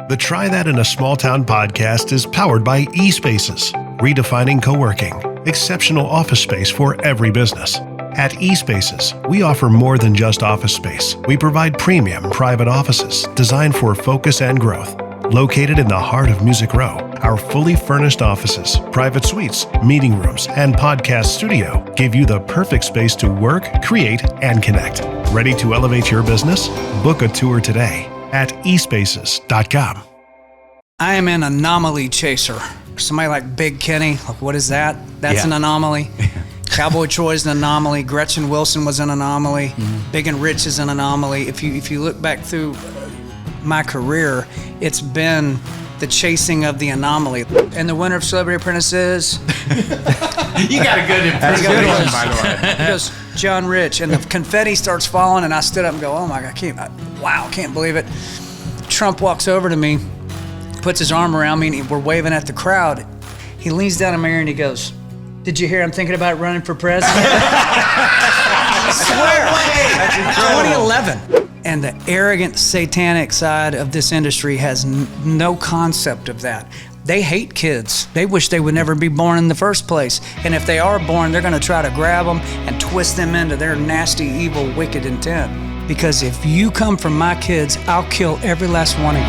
The Try That in a Small Town podcast is powered by Espaces, redefining co-working, exceptional office space for every business. At Espaces, we offer more than just office space. We provide premium private offices designed for focus and growth. Located in the heart of Music Row, our fully furnished offices, private suites, meeting rooms, and podcast studio give you the perfect space to work, create, and connect. Ready to elevate your business? Book a tour today at espaces.com. I am an anomaly chaser. Somebody like Big Kenny, like, what is that? That's an anomaly. Cowboy Troy's an anomaly. Gretchen Wilson was an anomaly. Big and Rich is an anomaly. If you look back through my career, it's been the chasing of the anomaly. And the winner of Celebrity Apprentice is... You got a good impression, by the way. He goes, John Rich. And the confetti starts falling, and I stood up and go, oh my God, can't believe it. Trump walks over to me, puts his arm around me, and we're waving at the crowd. He leans down in my ear and he goes, did you hear I'm thinking about running for president? I swear. 2011. And the arrogant, satanic side of this industry has no concept of that. They hate kids. They wish they would never be born in the first place. And if they are born, they're going to try to grab them and twist them into their nasty, evil, wicked intent. Because if you come from my kids, I'll kill every last one of you.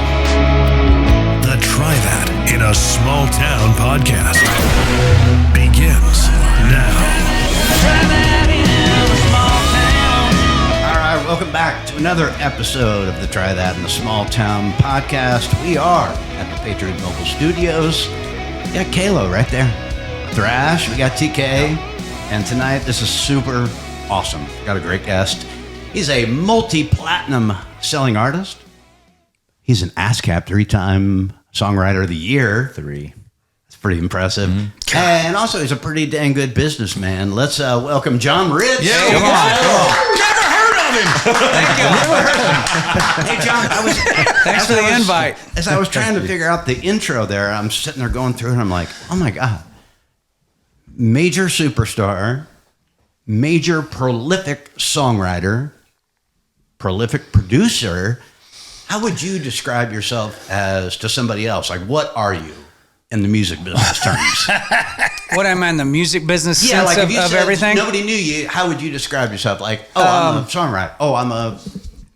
The Try That in a Small Town podcast begins now. Welcome back to another episode of the Try That in the Small Town podcast. We are at the Patriot Mobile Studios. We got Kalo right there. Thrash, we got TK. And tonight, this is super awesome. Got a great guest. He's a multi-platinum selling artist. He's an ASCAP 3-time Songwriter of the Year. 3. That's pretty impressive. Mm-hmm. And also, he's a pretty dang good businessman. Let's welcome John Rich. Yeah, come on. Thank you. Hey, John, thanks for the invite. As I was trying to figure out the intro there, I'm sitting there going through it, and I'm like, oh my God. Major superstar, major prolific songwriter, prolific producer. How would you describe yourself as to somebody else? Like, what are you in the music business terms? What am I in the music business yeah, sense like if you of said everything? Nobody knew you. How would you describe yourself? Like, I'm a songwriter. Oh, I'm a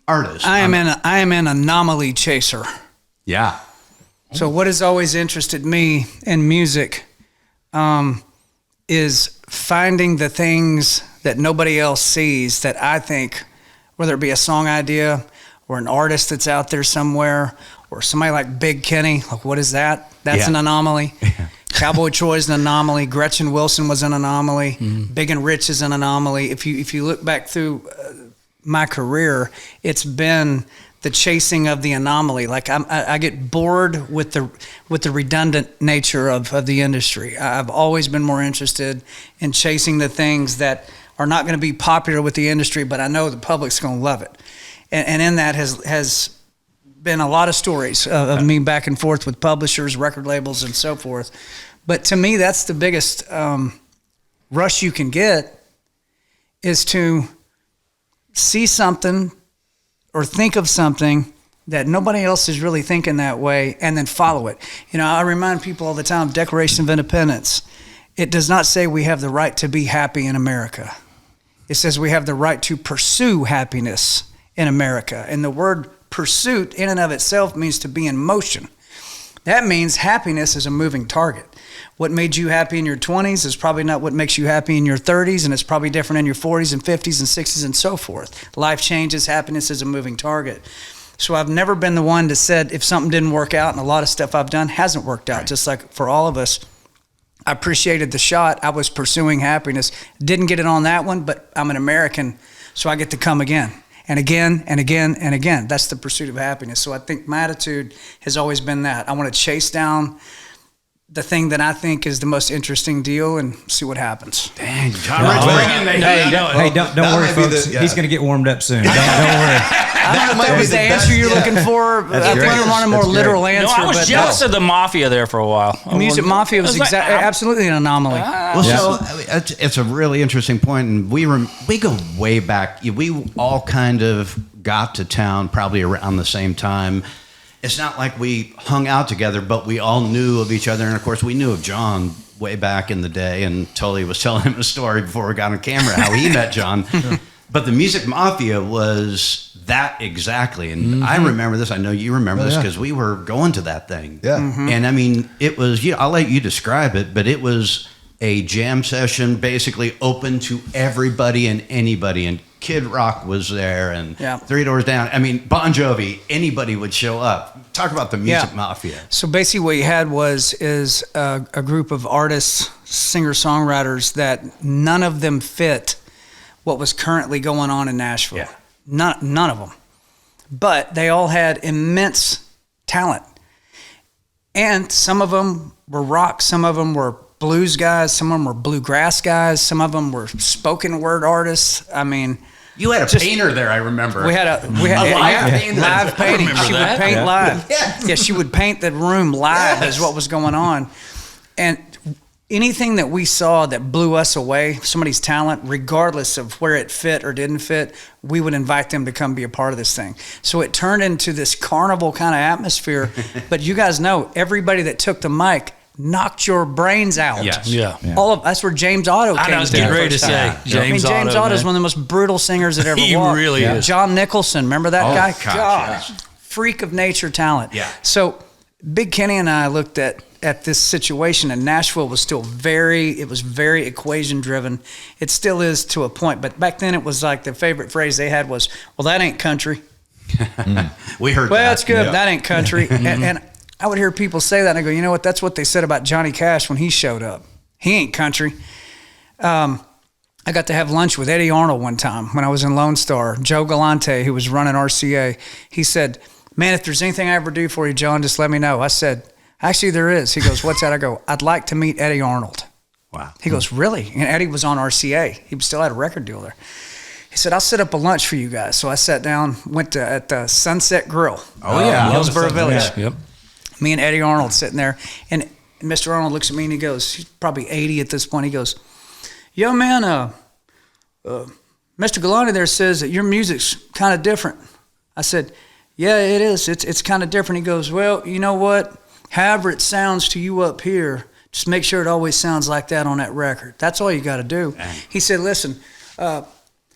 artist. I am an anomaly chaser. Yeah. So what has always interested me in music is finding the things that nobody else sees that I think, whether it be a song idea or an artist that's out there somewhere or somebody like Big Kenny, like, what is that? That's an anomaly. Yeah. Cowboy Troy's an anomaly. Gretchen Wilson was an anomaly. Big and Rich is an anomaly. If you look back through my career, it's been the chasing of the anomaly. Like I get bored with the redundant nature of the industry. I've always been more interested in chasing the things that are not going to be popular with the industry, but I know the public's going to love it. And in that has been a lot of stories of me back and forth with publishers, record labels, and so forth. But to me, that's the biggest rush you can get, is to see something or think of something that nobody else is really thinking that way, and then follow it. You know, I remind people all the time, Declaration of Independence, it does not say we have the right to be happy in America. It says we have the right to pursue happiness in America. And the word pursuit in and of itself means to be in motion. That means happiness is a moving target. What made you happy in your 20s is probably not what makes you happy in your 30s, and it's probably different in your 40s and 50s and 60s and so forth. Life changes, happiness is a moving target. So I've never been the one that said if something didn't work out, and a lot of stuff I've done hasn't worked out, just like for all of us. I appreciated the shot. I was pursuing happiness. Didn't get it on that one, but I'm an American, so I get to come again. And again, and again, and again. That's the pursuit of happiness. So I think my attitude has always been that. I want to chase down the thing that I think is the most interesting deal and see what happens. Dang, John Rich, bring in the heat. Don't worry, folks. He's going to get warmed up soon. Don't worry. I don't know if that was the answer you're looking for. I think you want a more literal answer. No, I was jealous of the Mafia there for a while. Music Mafia was absolutely an anomaly. So it's a really interesting point, and we go way back. We all kind of got to town probably around the same time. it's not like we hung out together, but we all knew of each other. And of course, we knew of John way back in the day. And Tully was telling him a story before we got on camera how he met John. But the Music Mafia was that exactly. And I remember this. I know you remember this because we were going to that thing. Yeah. And I mean, it was, I'll let you describe it, but it was a jam session basically open to everybody and anybody. And Kid Rock was there and Three Doors Down. I mean, Bon Jovi, anybody would show up. Talk about the Music Mafia. So basically what you had is a group of artists, singer-songwriters that none of them fit what was currently going on in Nashville. Yeah. None of them. But they all had immense talent. And some of them were rock, some of them were blues guys, some of them were bluegrass guys, some of them were spoken word artists. I mean, you had a painter there, I remember. We had a live painting. She would paint live. Yeah, she would paint the room live is what was going on. And anything that we saw that blew us away, somebody's talent, regardless of where it fit or didn't fit, we would invite them to come be a part of this thing. So it turned into this carnival kind of atmosphere. But you guys know, everybody that took the mic knocked your brains out. Yes. Yeah. That's where James Otto came. I was getting ready to say James Otto is one of the most brutal singers that ever walked. He really is. John Nicholson, remember that guy? Gosh, freak of nature talent. Yeah. So Big Kenny and I looked at this situation, and Nashville was still very equation driven. It still is to a point, but back then it was like the favorite phrase they had was, well, that ain't country. We heard that. Well, that's good. Yeah. That ain't country. And I would hear people say that, and I go, you know what? That's what they said about Johnny Cash when he showed up. He ain't country. I got to have lunch with Eddie Arnold one time when I was in Lonestar. Joe Galante, who was running RCA, he said, man, if there's anything I ever do for you, John, just let me know. I said, actually, there is. He goes, what's that? I go, I'd like to meet Eddie Arnold. Wow. He goes, really? And Eddie was on RCA. He still had a record deal there. He said, I'll set up a lunch for you guys. So I sat down, went at the Sunset Grill. Oh, yeah. Hillsborough Village. Yep. Me and Eddie Arnold sitting there. And Mr. Arnold looks at me and he goes, he's probably 80 at this point. He goes, yo, man, Mr. Galante there says that your music's kind of different. I said, yeah, it is. It's kind of different. He goes, well, you know what? However it sounds to you up here, just make sure it always sounds like that on that record. That's all you got to do. Dang. He said, listen,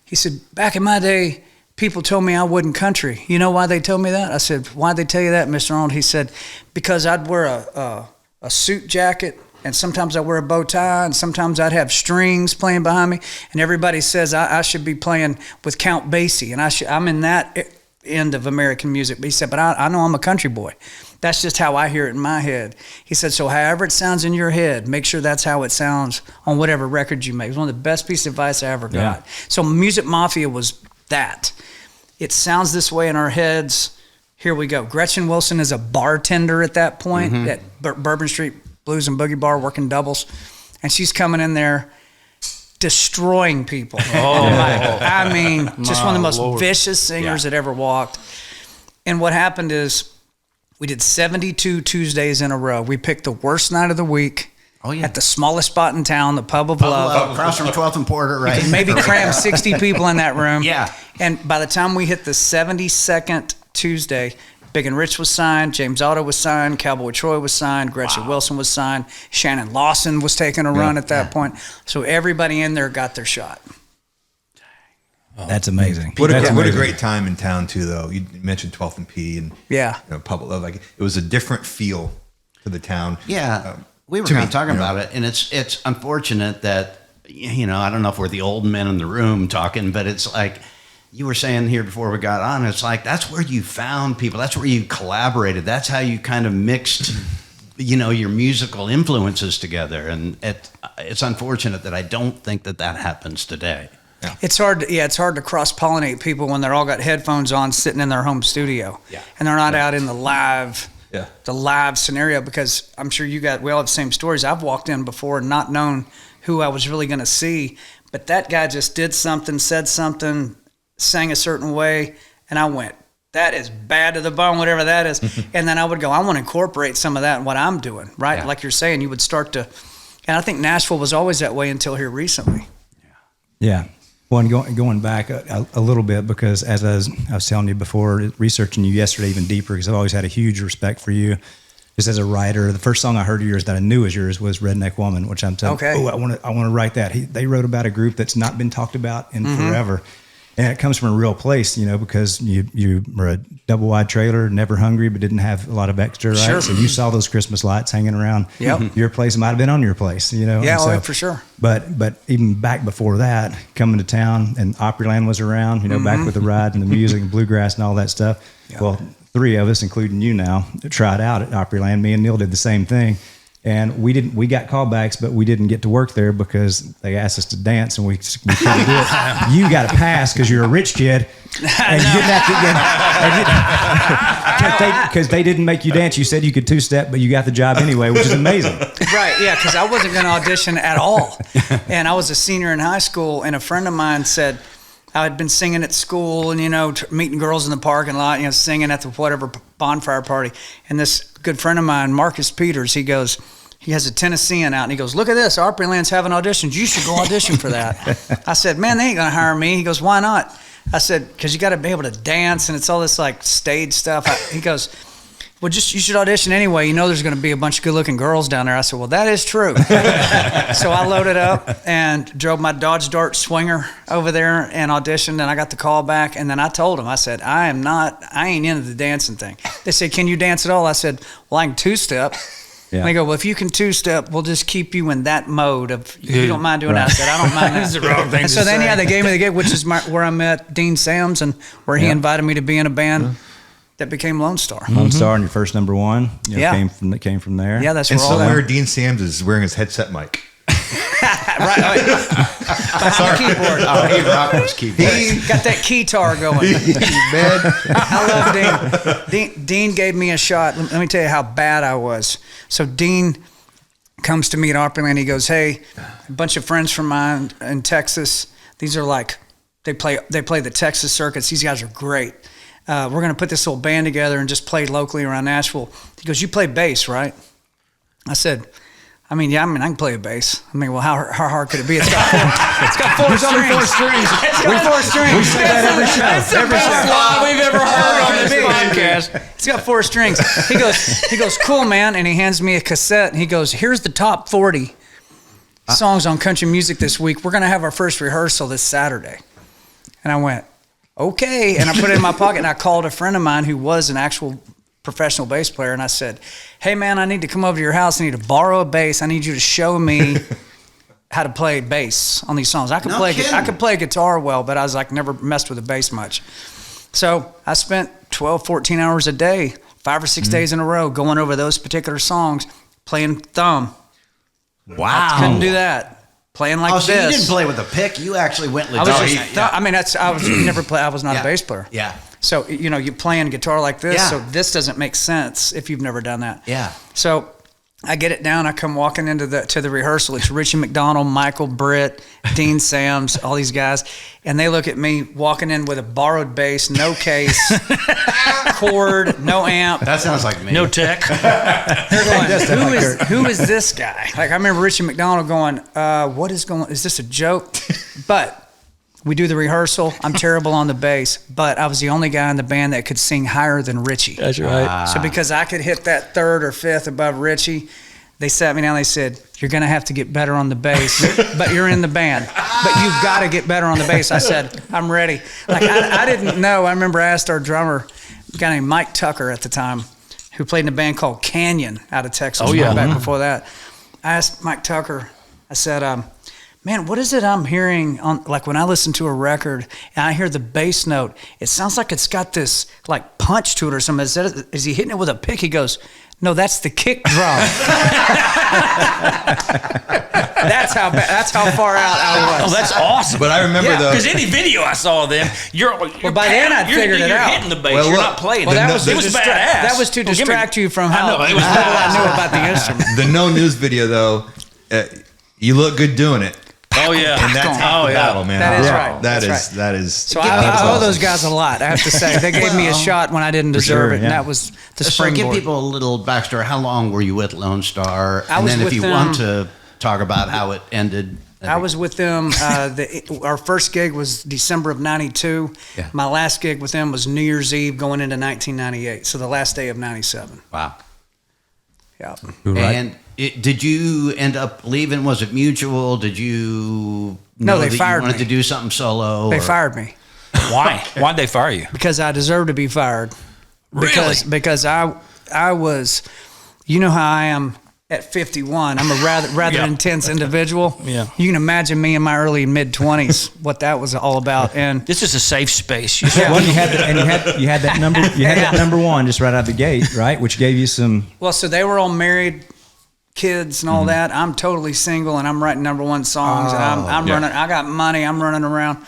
he said, back in my day, people told me I wasn't country. You know why they told me that? I said, why'd they tell you that, Mr. Arnold? He said, because I'd wear a suit jacket, and sometimes I wear a bow tie, and sometimes I'd have strings playing behind me, and everybody says I should be playing with Count Basie, and I'm in that end of American music. But he said, but I know I'm a country boy. That's just how I hear it in my head. He said, so however it sounds in your head, make sure that's how it sounds on whatever record you make. It was one of the best pieces of advice I ever got. Yeah. So Music Mafia was that. It sounds this way in our heads. Here we go. Gretchen Wilson is a bartender at that point at Bourbon Street Blues and Boogie Bar, working doubles. And she's coming in there destroying people. I mean, just one of the most vicious singers that ever walked. And what happened is we did 72 Tuesdays in a row. We picked the worst night of the week at the smallest spot in town, the Pub of Love. Across from 12th and Porter, right? Maybe cram 60 people in that room. Yeah. And by the time we hit the 72nd Tuesday, Big and Rich was signed, James Otto was signed, Cowboy Troy was signed, Gretchen Wilson was signed, Shannon Lawson was taking a run at that point. So everybody in there got their shot. That's amazing. What a great time in town too, though. You mentioned 12th and P and Pub of Love. Like it was a different feel to the town. Yeah, we were kind of talking about it, and it's unfortunate that I don't know if we're the old men in the room talking, but it's like you were saying here before we got on. It's like that's where you found people. That's where you collaborated. That's how you kind of mixed, your musical influences together. And it's unfortunate that I don't think that happens today. Yeah. It's hard to cross-pollinate people when they're all got headphones on sitting in their home studio. Yeah. And they're not out in the live scenario, because I'm sure we all have the same stories. I've walked in before and not known who I was really going to see, but that guy just did something, said something, sang a certain way, and I went, that is bad to the bone, whatever that is. And then I would go, I want to incorporate some of that in what I'm doing, right? Yeah. Like you're saying, you would start to, and I think Nashville was always that way until here recently. Yeah. Well, and going back a little bit, because as I was telling you before, researching you yesterday even deeper, because I've always had a huge respect for you. Just as a writer, the first song I heard of yours that I knew was yours was Redneck Woman, which I'm telling you, I want to write that. They wrote about a group that's not been talked about in forever. And it comes from a real place, because you were a double wide trailer, never hungry, but didn't have a lot of extra, right? Sure. So you saw those Christmas lights hanging around. Yep. Your place might have been on your place, Yeah, and for sure. But even back before that, coming to town and Opryland was around, back with the ride and the music and bluegrass and all that stuff. Yep. Well, 3 of us, including you now, tried out at Opryland. Me and Neil did the same thing. And we got callbacks, but we didn't get to work there because they asked us to dance and we couldn't do it. You got a pass because you're a rich kid. And you didn't have to because they didn't make you dance. You said you could two-step, but you got the job anyway, which is amazing. Right, yeah, because I wasn't going to audition at all. And I was a senior in high school, and a friend of mine said, I had been singing at school and, meeting girls in the parking lot, singing at the whatever bonfire party. And this good friend of mine, Marcus Peters, he has a Tennessean out and he goes, look at this, Opryland's having auditions. You should go audition for that. I said, man, they ain't going to hire me. He goes, why not? I said, because you got to be able to dance and it's all this like stage stuff. He goes, well, you should audition anyway. There's going to be a bunch of good-looking girls down there. I said, well, that is true. So I loaded up and drove my Dodge Dart Swinger over there and auditioned, and I got the call back. And then I told them, I said, I ain't into the dancing thing. They said, can you dance at all? I said, well, I can two-step. Yeah. And they go, well, if you can two-step, we'll just keep you in that mode of, if you don't mind doing that. I said, I don't mind that. That's the wrong thing and so then, they gave me the gig, which is where I met Dean Sams and where he invited me to be in a band. That became Lonestar. Lonestar, and your first number one. Came from there. Yeah, that's and where all somewhere Dean Sams is wearing his headset mic. Right. Sorry. Keyboard. Oh, he rocked his keyboard. Got that keytar going. Man. I love Dean. Dean gave me a shot. Let me tell you how bad I was. So Dean comes to me at Opryland. He goes, hey, a bunch of friends from mine in Texas. These are like, they play the Texas circuits. These guys are great. We're going to put this little band together and just play locally around Nashville. He goes, you play bass, right? I said, I can play a bass. Well, how hard could it be? It's got four strings. 4 strings. It's got 4 strings. We say that every show. That's the best lie we've ever heard on this podcast. It's got 4 strings. He goes, cool, man. And he hands me a cassette and he goes, here's the top 40 songs on country music this week. We're going to have our first rehearsal this Saturday. And I went, okay. And I put it in my pocket and I called a friend of mine who was an actual professional bass player. And I said, hey man, I need to come over to your house. I need to borrow a bass. I need you to show me how to play bass on these songs. I could play guitar well, but I was like, never messed with the bass much. So I spent 12, 14 hours a day, 5 or 6 days in a row, going over those particular songs, playing thumb. Wow. I couldn't do that. Playing like this. So you didn't play with a pick. You actually went legit. I was not a bass player. Yeah. So, you're playing guitar like this, so this doesn't make sense if you've never done that. Yeah. So I get it down. I come walking into the rehearsal. It's Richie McDonald, Michael Britt, Dean Sams, all these guys. And they look at me walking in with a borrowed bass, no case, cord, no amp. That sounds like me. No tech. They're going, who is this guy? Like, I remember Richie McDonald going, is this a joke? But we do the rehearsal. I'm terrible on the bass, but I was the only guy in the band that could sing higher than Richie. That's right. So because I could hit that 3rd or 5th above Richie, they sat me down. They said, you're going to have to get better on the bass, but you're in the band. But you've got to get better on the bass. I said, I'm ready. Like I didn't know. I remember I asked our drummer, a guy named Mike Tucker at the time, who played in a band called Canyon out of Texas. Back before that. I asked Mike Tucker, I said, man, what is it I'm hearing on, like when I listen to a record and I hear the bass note, it sounds like it's got this like punch to it or something. Is he hitting it with a pick? He goes, no, that's the kick drum. That's how far out I was. Oh, that's awesome. But I remember though, because any video I saw of them, by then I'd figured it out. You're hitting the bass. You're not playing. Well, it was badass. That was to distract you from how little I knew about the instrument. The No News video though, you look good doing it. Oh yeah, and that's half the battle, man. That is right. That is. So I owe those guys a lot. I have to say, they gave me a shot when I didn't deserve it, and that was the springboard. So give people a little backstory. How long were you with Lonestar? And then if you want to talk about how it ended, I was with them. Our first gig was December of 92. Yeah. My last gig with them was New Year's Eve going into 1998. So the last day of 97. Wow. Yeah. Right. And did you end up leaving? Was it mutual? Did you No, know they that fired you wanted me. to do something solo? They fired me Why? Why'd they fire you? because I deserved to be fired. Really? Because I was, you know how I am at 51. I'm a rather Yeah. intense individual. Yeah. You can imagine me in my early and mid 20s, what that was all about. And This is a safe space. Well, you had that number. You had that number one just right out of the gate, right? Which gave you some. well, so they were all married, kids and all that. I'm totally single and I'm writing number one songs and I'm yeah. running. I got money. I'm running around.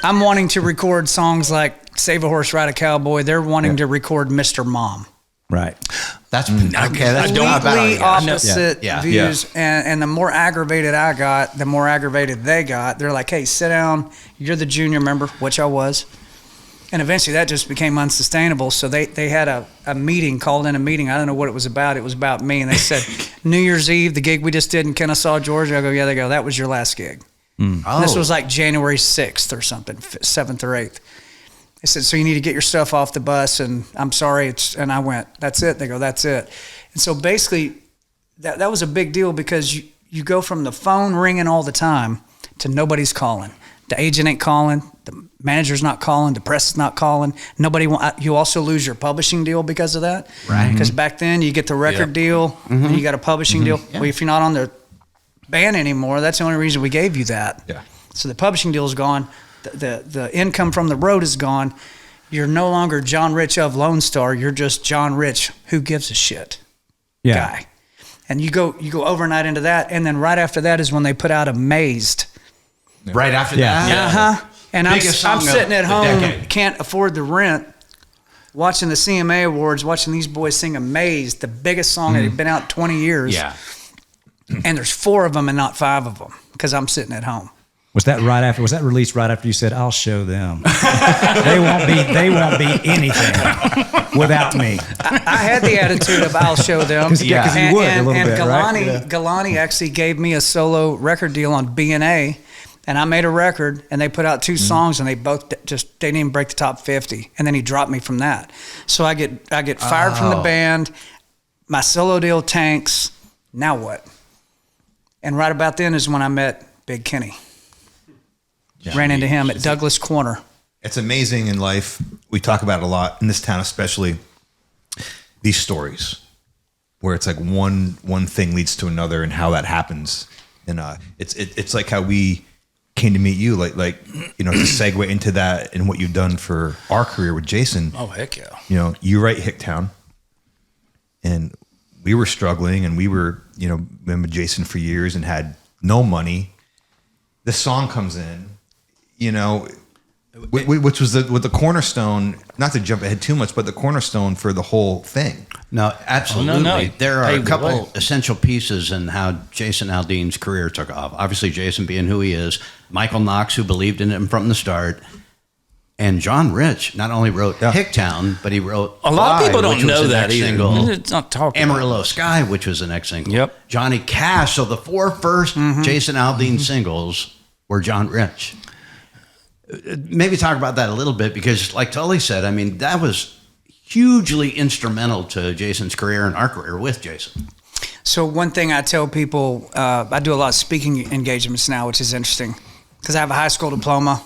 I'm wanting to record songs like Save a Horse, Ride a Cowboy. They're wanting to record Mr. Mom. Right. That's okay. That's not bad. Completely Yeah. opposite Yeah. views. And the more aggravated I got, the more aggravated they got. They're like, hey, sit down. You're the junior member, which I was. And eventually that just became unsustainable. So they had a meeting, called in a meeting. I don't know what it was about. It was about me. And they said, New Year's Eve, the gig we just did in Kennesaw, Georgia. I go, yeah. They go, that was your last gig. Oh. And this was like January 6th or something, 7th or 8th. They said, so you need to get your stuff off the bus, and I'm sorry. And I went, that's it? They go, that's it. And so basically, that was a big deal because you go from the phone ringing all the time to nobody's calling. The agent ain't calling. The manager's not calling. The press is not calling. You also lose your publishing deal because of that. Right. Because back then, you get the record deal, and you got a publishing deal. Yeah. Well, if you're not on the band anymore, that's the only reason we gave you that. Yeah. So the publishing deal is gone. The income from the road is gone. You're no longer John Rich of Lonestar. You're just John Rich, who gives a shit guy. And you go overnight into that, and then right after that is when they put out Amazed. Right after Yeah. that? Uh-huh. And I'm Biggest song sitting of at the home, decade. can't afford the rent, watching the CMA Awards, watching these boys sing Amazed, the biggest song that had been out 20 years. Yeah. And there's 4 of them and not 5 of them because I'm sitting at home. Was that released right after you said, "I'll show them"? They won't be anything without me. I had the attitude of I'll show them. 'Cause you would a little bit, Galani, right? Galani actually gave me a solo record deal on B&A, and I made a record, and they put out 2 songs, and they didn't even break the top 50, and then he dropped me from that. So I get fired from the band, my solo deal tanks. Now what? And right about then is when I met Big Kenny. Ran into him at Douglas Corner. It's amazing in life. We talk about it a lot in this town, especially these stories where it's like one thing leads to another and how that happens. And it's like how we came to meet you, like to segue into that and what you've done for our career with Jason. Oh, heck yeah. You write Hicktown, and we were struggling, and we were been with Jason for years and had no money. This song comes in, which was with the cornerstone, not to jump ahead too much, but the cornerstone for the whole thing. No, absolutely. No. There are Paved a the couple way. essential pieces in how Jason Aldean's career took off. Obviously, Jason being who he is, Michael Knox, who believed in him from the start, and John Rich not only wrote Hicktown, but he wrote A lot of Fly, people don't which was know the that next either. single. It's not talked about. Amarillo Sky, which was the next single. Yep. Johnny Cash. So the 4 first Jason Aldean singles were John Rich. Maybe talk about that a little bit because, like Tully said, I mean, that was hugely instrumental to Jason's career and our career with Jason. So one thing I tell people, I do a lot of speaking engagements now, which is interesting because I have a high school diploma,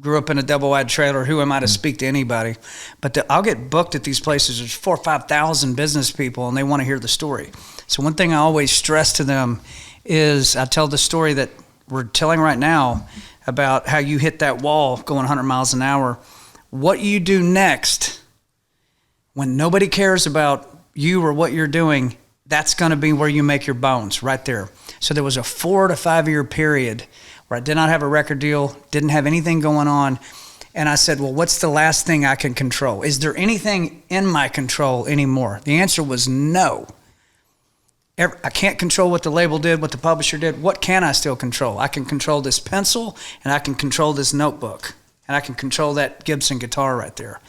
grew up in a double-wide trailer. Who am I to speak to anybody? But I'll get booked at these places. There's 4,000 or 5,000 business people, and they want to hear the story. So one thing I always stress to them is I tell the story that we're telling right now about how you hit that wall going 100 miles an hour. What you do next when nobody cares about you or what you're doing, that's going to be where you make your bones, right there. So there was a 4 to 5 year period where I did not have a record deal, didn't have anything going on. And I said, well, what's the last thing I can control? Is there anything in my control anymore? The answer was no. I can't control what the label did, what the publisher did. What can I still control? I can control this pencil, and I can control this notebook, and I can control that Gibson guitar right there.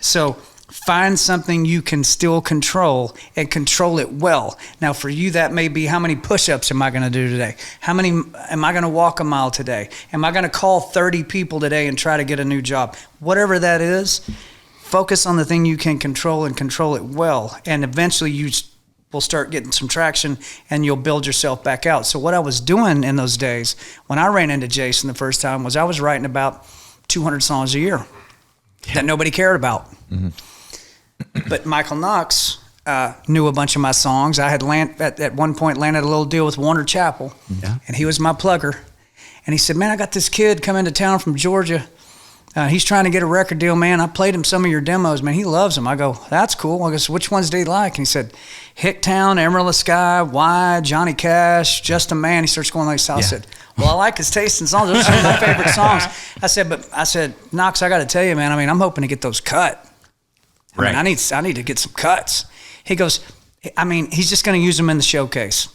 So Find something you can still control and control it well. Now, for you, that may be, how many push-ups am I going to do today? How many am I going to walk a mile today? Am I going to call 30 people today and try to get a new job? Whatever that is, focus on the thing you can control and control it well. And eventually you will start getting some traction and you'll build yourself back out. So what I was doing in those days when I ran into Jason the first time was I was writing about 200 songs a year that nobody cared about. Mm-hmm. But Michael Knox knew a bunch of my songs. I had at one point landed a little deal with Warner Chappell, and he was my plugger. And he said, man, I got this kid come into town from Georgia. He's trying to get a record deal, man. I played him some of your demos, man. He loves them. I go, that's cool. I go, so which ones did he like? And he said, Hicktown, Emerald of the Sky, Why, Johnny Cash, Just a Man. He starts going like this. I said, well, I like his taste in songs. Those are some of my favorite songs. I said, Knox, I got to tell you, man, I mean, I'm hoping to get those cut. Right. I need to get some cuts. He goes, I mean, he's just going to use them in the showcase.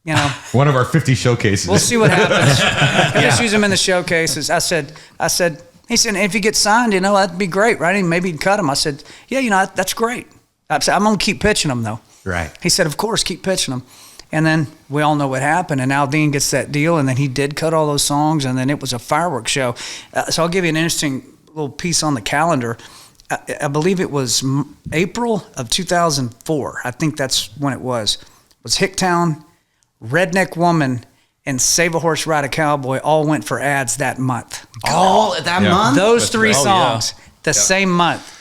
You know, one of our 50 showcases. We'll see what happens. Just use them in the showcases. I said, he said, if he gets signed, you know, that'd be great, right? And maybe he'd cut him. I said, yeah, you know, that's great. I said, I'm going to keep pitching them, though. Right. He said, of course, keep pitching them. And then we all know what happened. And Aldean gets that deal, and then he did cut all those songs, and then it was a fireworks show. So I'll give you an interesting little piece on the calendar. I believe it was April of 2004. I think that's when it was. It was Hicktown, Redneck Woman, and Save a Horse, Ride a Cowboy all went for ads that month. All that month? Those three songs, the same month.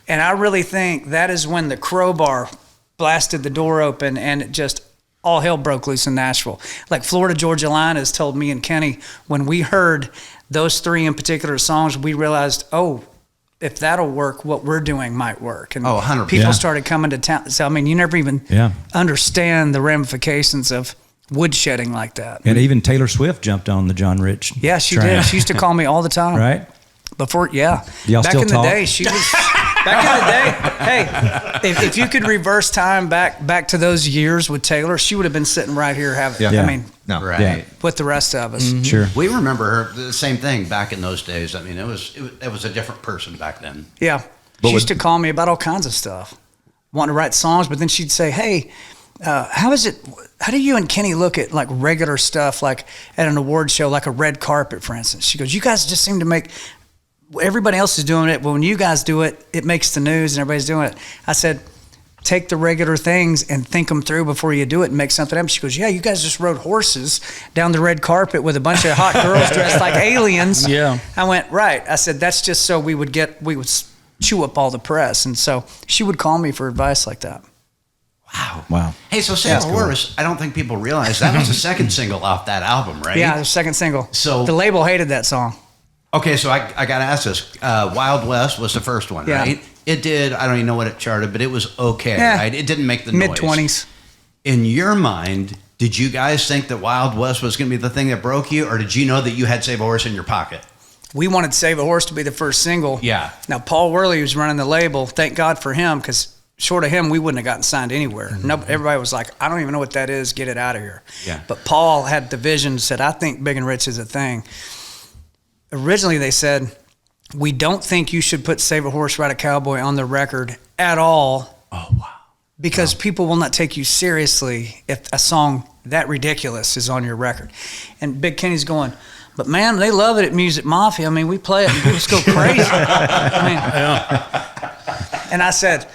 And I really think that is when the crowbar blasted the door open and it just all hell broke loose in Nashville. Like Florida Georgia Line has told me and Kenny, when we heard those three in particular songs, we realized, if that'll work, what we're doing might work. And 100%. People started coming to town. So, I mean, you never even understand the ramifications of woodshedding like that. And even Taylor Swift jumped on the John Rich. Yeah, she train. did. She used to call me all the time. Right? Before, yeah. Y'all back still in talk? the day, she was. Back in the day, hey, if you could reverse time back to those years with Taylor, she would have been sitting right here having. I mean, with the rest of us. Mm-hmm. Sure. We remember her the same thing back in those days. I mean, it was a different person back then. Yeah, she used to call me about all kinds of stuff, wanting to write songs, but then she'd say, "Hey, how do you and Kenny look at like regular stuff, like at an award show, like a red carpet, for instance?" She goes, "You guys just seem to make." Everybody else is doing it, but when you guys do it, it makes the news and everybody's doing it. I said, take the regular things and think them through before you do it and make something happen. She goes, yeah, you guys just rode horses down the red carpet with a bunch of hot girls dressed like aliens. Yeah. I went, right. I said, that's just so we would chew up all the press. And so she would call me for advice like that. Wow. Hey, so Save a Horse, I don't think people realize that was the second single off that album, right? Yeah, the second single. So the label hated that song. Okay, so I got to ask this. Wild West was the first one, right? It did, I don't even know what it charted, but it was okay, right? It didn't make the noise. Mid-20s. In your mind, did you guys think that Wild West was going to be the thing that broke you, or did you know that you had Save a Horse in your pocket? We wanted Save a Horse to be the first single. Yeah. Now, Paul Worley was running the label. Thank God for him, because short of him, we wouldn't have gotten signed anywhere. Mm-hmm. Everybody was like, I don't even know what that is. Get it out of here. Yeah. But Paul had the vision, said, I think Big and Rich is a thing. Originally, they said, we don't think you should put Save a Horse, Ride a Cowboy on the record at all. Oh, wow. Because people will not take you seriously if a song that ridiculous is on your record. And Big Kenny's going, but man, they love it at Music Mafia. I mean, we play it and people just go crazy. And I said,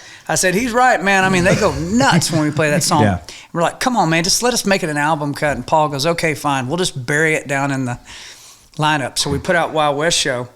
he's right, man. I mean, they go nuts when we play that song. Yeah. We're like, come on, man, just let us make it an album cut. And Paul goes, okay, fine. We'll just bury it down in the lineup. So we put out Wild West Show.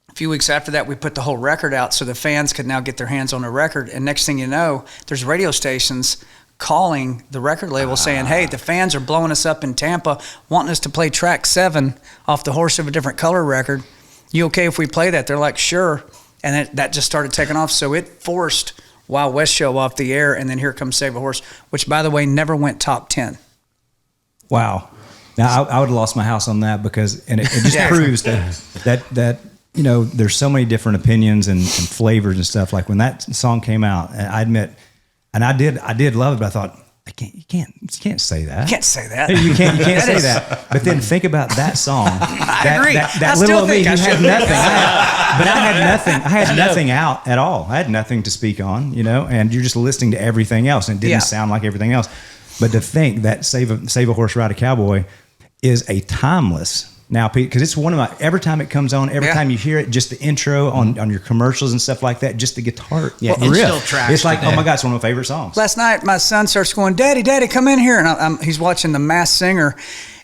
A few weeks after that, we put the whole record out so the fans could now get their hands on the record. And next thing you know, there's radio stations calling the record label saying, hey, the fans are blowing us up in Tampa, wanting us to play track 7 off the Horse of a Different Color record. You okay if we play that? They're like, sure. And that just started taking off. So it forced Wild West Show off the air. And then Here Comes Save a Horse, which, by the way, never went top 10. Wow. Now, I would have lost my house on that because, and it just proves that you know, there's so many different opinions and flavors and stuff. Like when that song came out, and I admit, and I did love it, but I thought, You can't say that. You can't say that. You can't say that. But then think about that song. I agree. That I little still old me think who I had should. nothing. I had nothing out at all. I had nothing to speak on, and you're just listening to everything else, and it didn't sound like everything else. But to think that Save a Horse, Ride a Cowboy is a timeless now, because it's one of my, every time it comes on, every time you hear it, just the intro on your commercials and stuff like that, just the guitar it riff. still tracks It's like, today. oh my God, it's one of my favorite songs. Last night, my son starts going, Daddy, come in here. And he's watching The Masked Singer.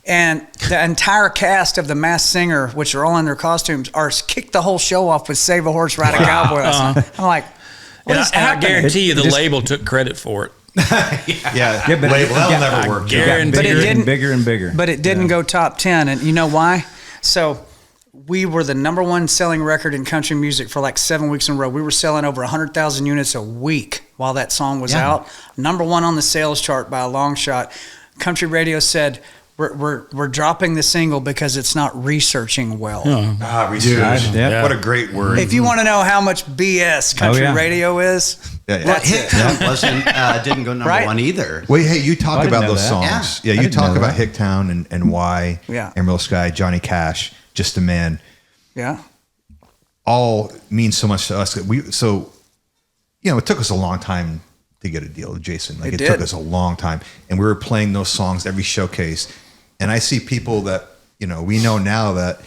And the entire cast of The Masked Singer, which are all in their costumes, kicked the whole show off with Save a Horse, Ride a Cowboy last night. I'm like, what is And I happening? guarantee you the label took credit for it. Yeah, but label, that'll yeah, never work. guarantee- But it Bigger didn't- and bigger and bigger. But it didn't go top 10. And you know why? So we were the number one selling record in country music for like 7 weeks in a row. We were selling over 100,000 units a week while that song was out. Number one on the sales chart by a long shot. Country radio said, we're dropping the single because it's not researching well. Research. Yeah. What a great word. If you want to know how much BS country radio is, Yeah, yeah. that's Hit it. Town didn't go number Right. one either. Wait, hey, you talk I didn't about know those that. songs. Yeah. Yeah, I you didn't know talk about that. Hicktown and why. Yeah. Emerald Sky, Johnny Cash, Just a Man, Yeah. all mean so much to us. It took us a long time to get a deal with Jason. Like It it did. took us a long time, and we were playing those songs every showcase. And I see people that we know now that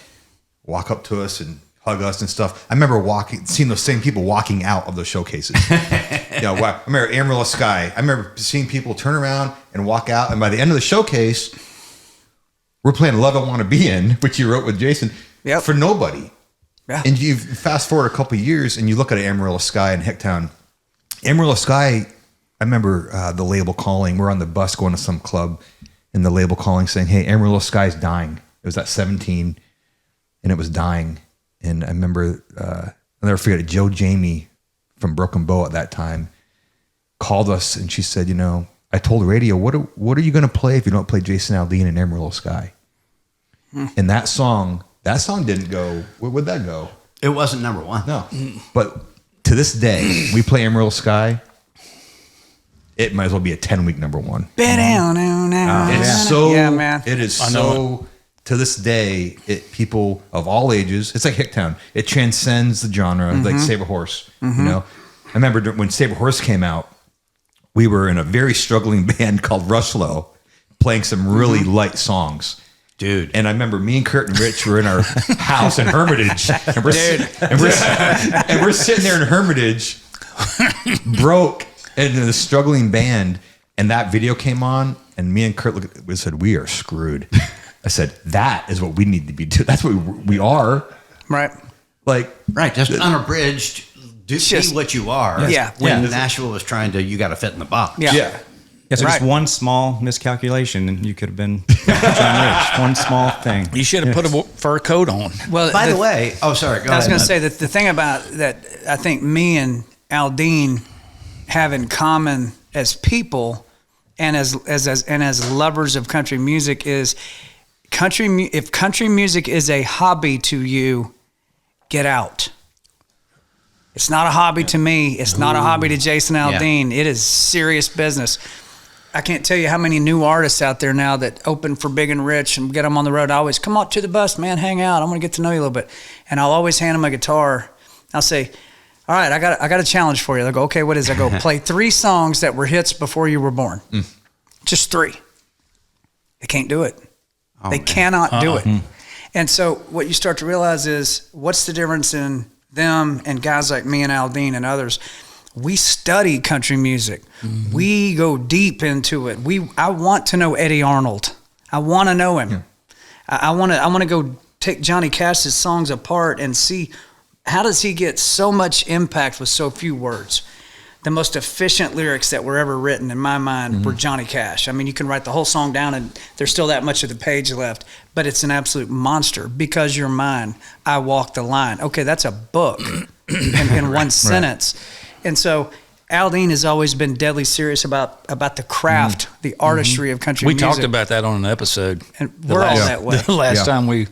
walk up to us and hug us and stuff. I remember seeing those same people walking out of those showcases. I remember Emerald Sky. I remember seeing people turn around and walk out, and by the end of the showcase, we're playing "Love I Want to Be In," which you wrote with Jason, for nobody. Yeah. And you fast forward a couple of years, and you look at Amarillo Sky and Hicktown. Amarillo Sky, I remember the label calling. We're on the bus going to some club, and the label calling saying, "Hey, Amarillo Sky's dying." It was at 17, and it was dying. And I remember, I'll never forget it. Joe Jamie from Broken Bow at that time called us, and she said, I told the radio, what are you going to play if you don't play Jason Aldean and Amarillo Sky? And that song didn't go. Where would that go? It wasn't number one. No. But to this day, we play Emerald Sky. It might as well be a 10-week number one. It's so. Yeah, man. It is so. To this day, people of all ages. It's like Hicktown. It transcends the genre, like Saber Horse. I remember when Saber Horse came out, we were in a very struggling band called Rushlow, playing some really light songs. Dude. And I remember me and Kurt and Rich were in our house in Hermitage. And we're sitting there in Hermitage, broke, and in a struggling band. And that video came on, and me and Kurt looked at it, we said, "We are screwed." I said, "That is what we need to be doing. That's what we are." Right. Like, Right, just unabridged. Be what you are. Yeah. When Nashville was trying to, you got to fit in the box. Yeah. yeah. Yeah, so Right. just one small miscalculation, and you could have been John Rich. One small thing. You should have put a fur coat on. Well, By the way, sorry, go ahead. I was going to say that the thing about that I think me and Aldean have in common as people and as lovers of country music is if country music is a hobby to you, get out. It's not a hobby to me. It's not a hobby to Jason Aldean. It is serious business. I can't tell you how many new artists out there now that open for Big and Rich and get them on the road. I always come out to the bus, man, hang out. I want to get to know you a little bit. And I'll always hand them a guitar. I'll say, "All right, I got a challenge for you." They'll go, "Okay, what is it?" I go, "Play 3 songs that were hits before you were born." Just 3. They can't do it. They cannot do it. And so what you start to realize is what's the difference in them and guys like me and Aldean and others. We study country music. We go deep into it. I want to know Eddie Arnold. I want to know him. Yeah. I want to go take Johnny Cash's songs apart and see how does he get so much impact with so few words. The most efficient lyrics that were ever written in my mind were Johnny Cash. I mean, you can write the whole song down and there's still that much of the page left, but it's an absolute monster. Because you're mine, I walk the line. Okay, that's a book in one sentence. And so Aldean has always been deadly serious about the craft, the artistry of country music. We talked about that on an episode. And we're all that way. The last time it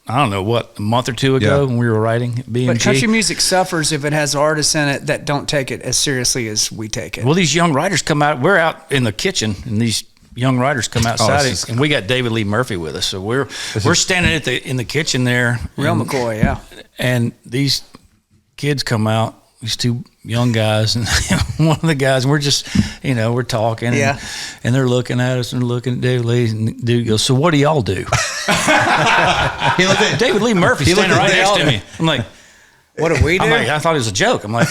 I don't know a month or two ago when we were writing at BMG. But country music suffers if it has artists in it that don't take it as seriously as we take it. Well, these young writers come out. We're out in the kitchen, and these young writers come outside, and we got David Lee Murphy with us. So we're standing in the kitchen there, Real McCoy, yeah. And these kids come out, these two young guys, and one of the guys, and we're just, we're talking, and they're looking at us and looking at David Lee, and dude goes, "So what do y'all do?" David Lee Murphy standing right next to me. I'm like, "What do we do?" I'm like, I thought it was a joke. I'm like,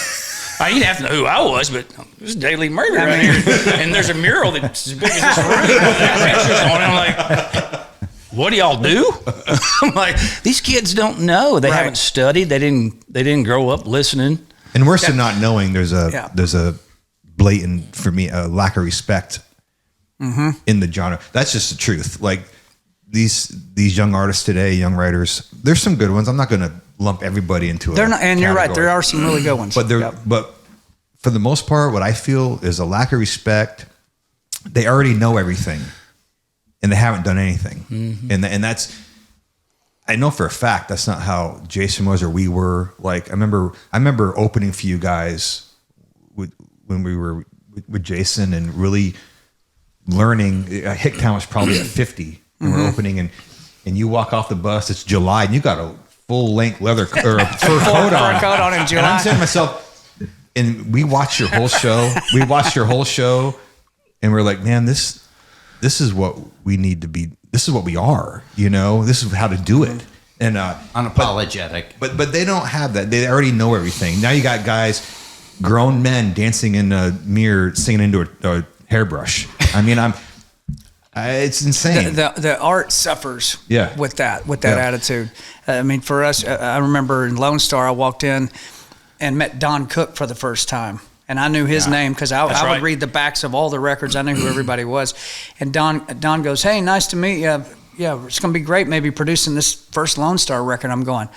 I didn't have to know who I was, but this is David Lee Murphy right here, and there's a mural that's as big as this room with pictures on it. I'm like, what do y'all do? I'm like, these kids don't know. They haven't studied. They didn't grow up listening. And worse than not knowing, there's a blatant, for me, a lack of respect in the genre. That's just the truth. Like these young artists today, young writers, there's some good ones. I'm not going to lump everybody into they're not, and category. You're right, there are some really good ones. But but for the most part, what I feel is a lack of respect. They already know everything, and they haven't done anything. And that's, I know for a fact that's not how Jason was or we were. Like I remember opening for you guys when we were with Jason and really learning. Hicktown was probably at 50, and we're opening, and you walk off the bus. It's July, and you got a full-length leather or a fur coat on in July. And I'm saying to myself, and we watched your whole show. And we're like, man, this is what we need to be. This is what we are. This is how to do it. And unapologetic. But they don't have that. They already know everything. Now you got guys, grown men dancing in a mirror, singing into a hairbrush. I mean, it's insane. The art suffers with that attitude. I mean, for us, I remember in Lonestar, I walked in and met Don Cook for the first time. And I knew his name because I would read the backs of all the records. I knew who everybody was. And Don goes, "Hey, nice to meet you. Yeah, it's going to be great maybe producing this first Lonestar record." I'm going,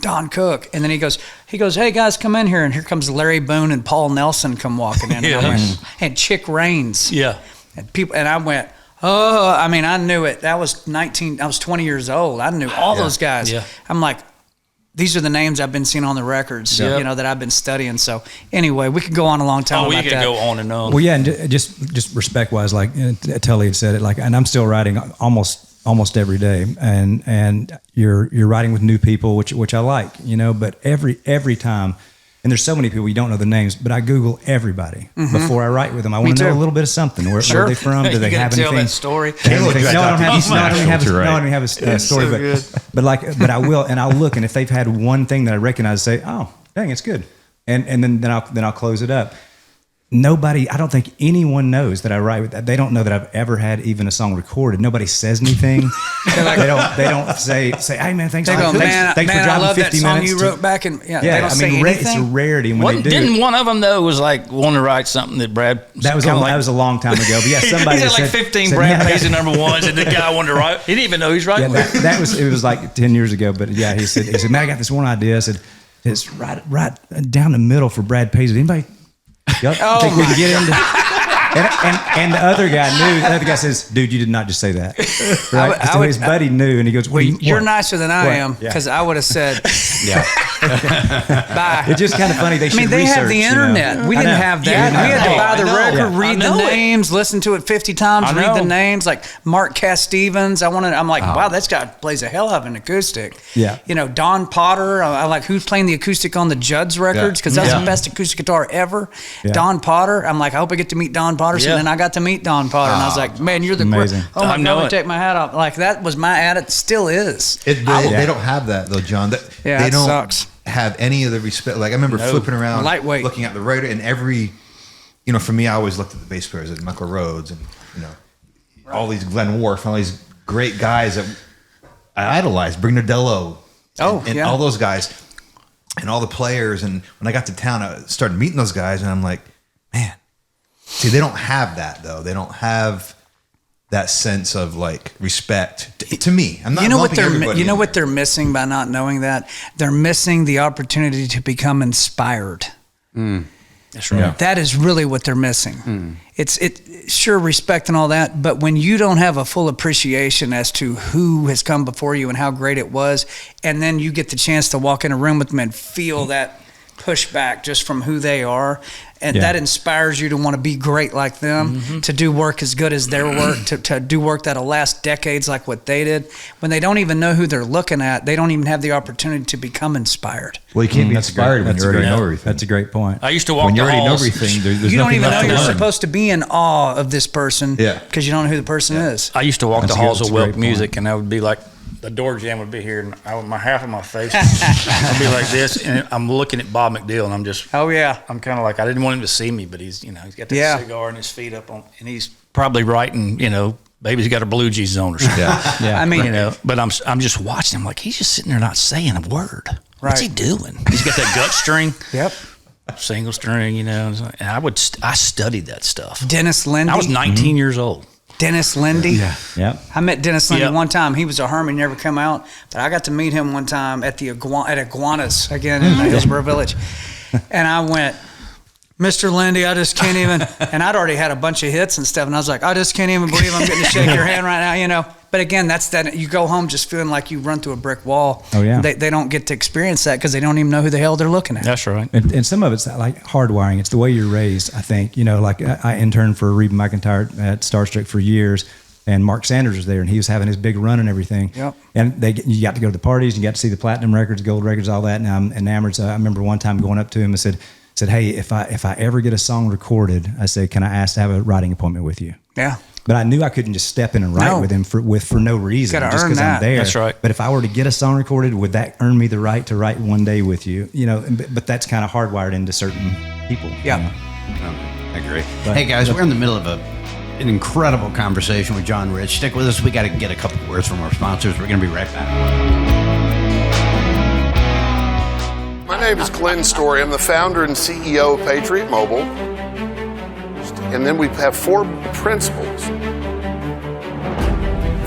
Don Cook. And then he goes, "Hey, guys, come in here." And here comes Larry Boone and Paul Nelson come walking in. And Chick Raines. Yeah. And I went, oh, I mean, I knew it. I was 20 years old. I knew all those guys. Yeah. I'm like, these are the names I've been seeing on the records, that I've been studying. So anyway, we could go on a long time about that. We could go on and on. Well, yeah, and just respect-wise, like Tully had said it, like, and I'm still writing almost every day, and you're writing with new people, which I like, but every time. And there's so many people you don't know the names, but I Google everybody before I write with them. I want to know a little bit of something. Where are they from? Do they have anything? Tell that story. No, I don't have a story, but I will, and I'll look, and if they've had one thing that I recognize, say, "Oh, dang, it's good," and then I'll close it up. Nobody, I don't think anyone knows that I write with that. They don't know that I've ever had even a song recorded. Nobody says anything. They don't say, "Hey man, thanks for driving I love 50 that song minutes." You wrote back and they don't say anything. It's a rarity when they do. Didn't one of them though was like want to write something that Brad? That was a long time ago. But yeah, somebody he had like 15 Brad Paisley #1s, and the guy wanted to write. He didn't even know he's writing. Yeah, it was like 10 years ago. But yeah, he said, "Man, I got this one idea." I said, "It's right down the middle for Brad Paisley. Anybody?" Yep. Oh, think we can get into and the other guy knew. The other guy says, "Dude, you did not just say that." Right? So his buddy knew, and he goes, "You're nicer than I am," because I would have said, "Yeah." Bye. It's just kind of funny. They have the internet. We didn't have that. We had to buy the record, read the names, listen to it 50 times, read the names. Like Mark Cass Stevens. I'm like, wow, this guy plays a hell of an acoustic. Yeah. Don Potter. I like who's playing the acoustic on the Judd's records because that's the best acoustic guitar ever. Yeah. Don Potter. I'm like, I hope I get to meet Don Potter. So then I got to meet Don Potter, and I was like, man, you're the amazing. Oh my God, take my hat off. Like that was my attitude. Still is. They don't have that though, John. They don't have any of the respect. Like I remember flipping around, lightweight, looking at the writer, and every, for me, I always looked at the bass players, like Michael Rhodes, and all these Glenn Worf, and all these great guys that I idolized, Bring Nardello, and all those guys, and all the players. And when I got to town, I started meeting those guys, and I'm like, man, see, they don't have that though. They don't have that sense of like respect to me. I'm not. What they're missing by not knowing that? They're missing the opportunity to become inspired. That's right. Yeah. That is really what they're missing. It's sure, respect and all that, but when you don't have a full appreciation as to who has come before you and how great it was, and then you get the chance to walk in a room with them and feel that pushback just from who they are, and that inspires you to want to be great like them, to do work as good as their work, to do work that'll last decades like what they did. When they don't even know who they're looking at, they don't even have the opportunity to become inspired. Well, you can't be inspired when you already know everything. That's a great point. I used to walk When you the already know halls. everything, there's You don't nothing even know left to you're learn. supposed to be in awe of this person because you don't know who the person is. I used to walk That's the a good- halls that's of a Welk great Music, point. and I would be like, the door jam would be here, and half of my face I'd be like this, and I'm looking at Bob McDill, and I'm just, Oh, yeah. I'm kind of like, I didn't want him to see me, but he's got that Yeah. cigar and his feet up on, and he's probably writing, Baby's got a blue jeans on or something. I mean, But I'm just watching him like he's just sitting there not saying a word. What's he Right. doing? He's got that gut string, yep. single string, and I studied that stuff. Dennis Lindy. I was 19 years old. Dennis Lindy. Yep. I met Dennis Lindy Yep. one time. He was a hermit, never come out. But I got to meet him one time at the Iguanas again in Hillsborough Village, and I went, Mr. Lindy, I just can't even. And I'd already had a bunch of hits and stuff, and I was like, I just can't even believe I'm getting to shake your hand right now, But again, that's that. You go home just feeling like you run through a brick wall. Oh, yeah. They don't get to experience that because they don't even know who the hell they're looking at. That's right. And some of it's like hardwiring. It's the way you're raised, I think. Like I interned for Reba McEntire at Starstruck for years, and Mark Sanders was there, and he was having his big run and everything. Yep. And you got to go to the parties, and you got to see the platinum records, gold records, all that. And I'm enamored. So I remember one time going up to him and said, hey, if I ever get a song recorded, I said, can I ask to have a writing appointment with you? Yeah. But I knew I couldn't just step in and write No. with him for no reason, Gotta just earn because I'm that. there. That's right. But if I were to get a song recorded, would that earn me the right to write one day with you? But that's kind of hardwired into certain people. Yeah. I agree. Hey guys, we're in the middle of an incredible conversation with John Rich. Stick with us. We got to get a couple words from our sponsors. We're going to be right back. My name is Glenn Story. I'm the founder and CEO of Patriot Mobile. And then we have 4 principles.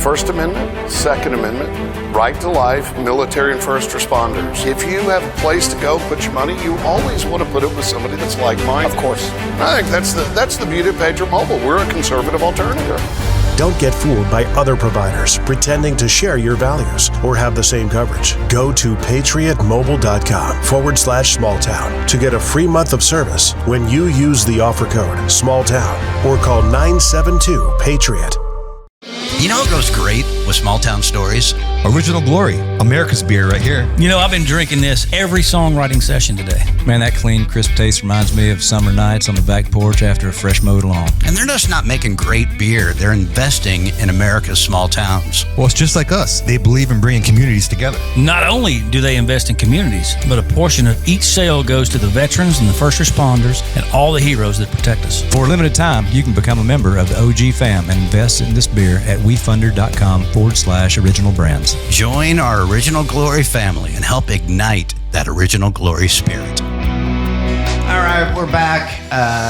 First Amendment, Second Amendment, right to life, military and first responders. If you have a place to go put your money, you always want to put it with somebody that's like-minded. Of course. I think that's the beauty of Patriot Mobile. We're a conservative alternative. Don't get fooled by other providers pretending to share your values or have the same coverage. Go to patriotmobile.com/smalltown to get a free month of service when you use the offer code SMALLTOWN or call 972-PATRIOT. You know what goes great with small town stories? Original Glory, America's beer right here. I've been drinking this every songwriting session today. Man, that clean, crisp taste reminds me of summer nights on the back porch after a fresh mowed lawn. And they're just not making great beer. They're investing in America's small towns. Well, it's just like us. They believe in bringing communities together. Not only do they invest in communities, but a portion of each sale goes to the veterans and the first responders and all the heroes that protect us. For a limited time, you can become a member of the OG fam and invest in this beer at wefunder.com/original brands. Join our Original Glory family and help ignite that Original Glory spirit. All right, we're back.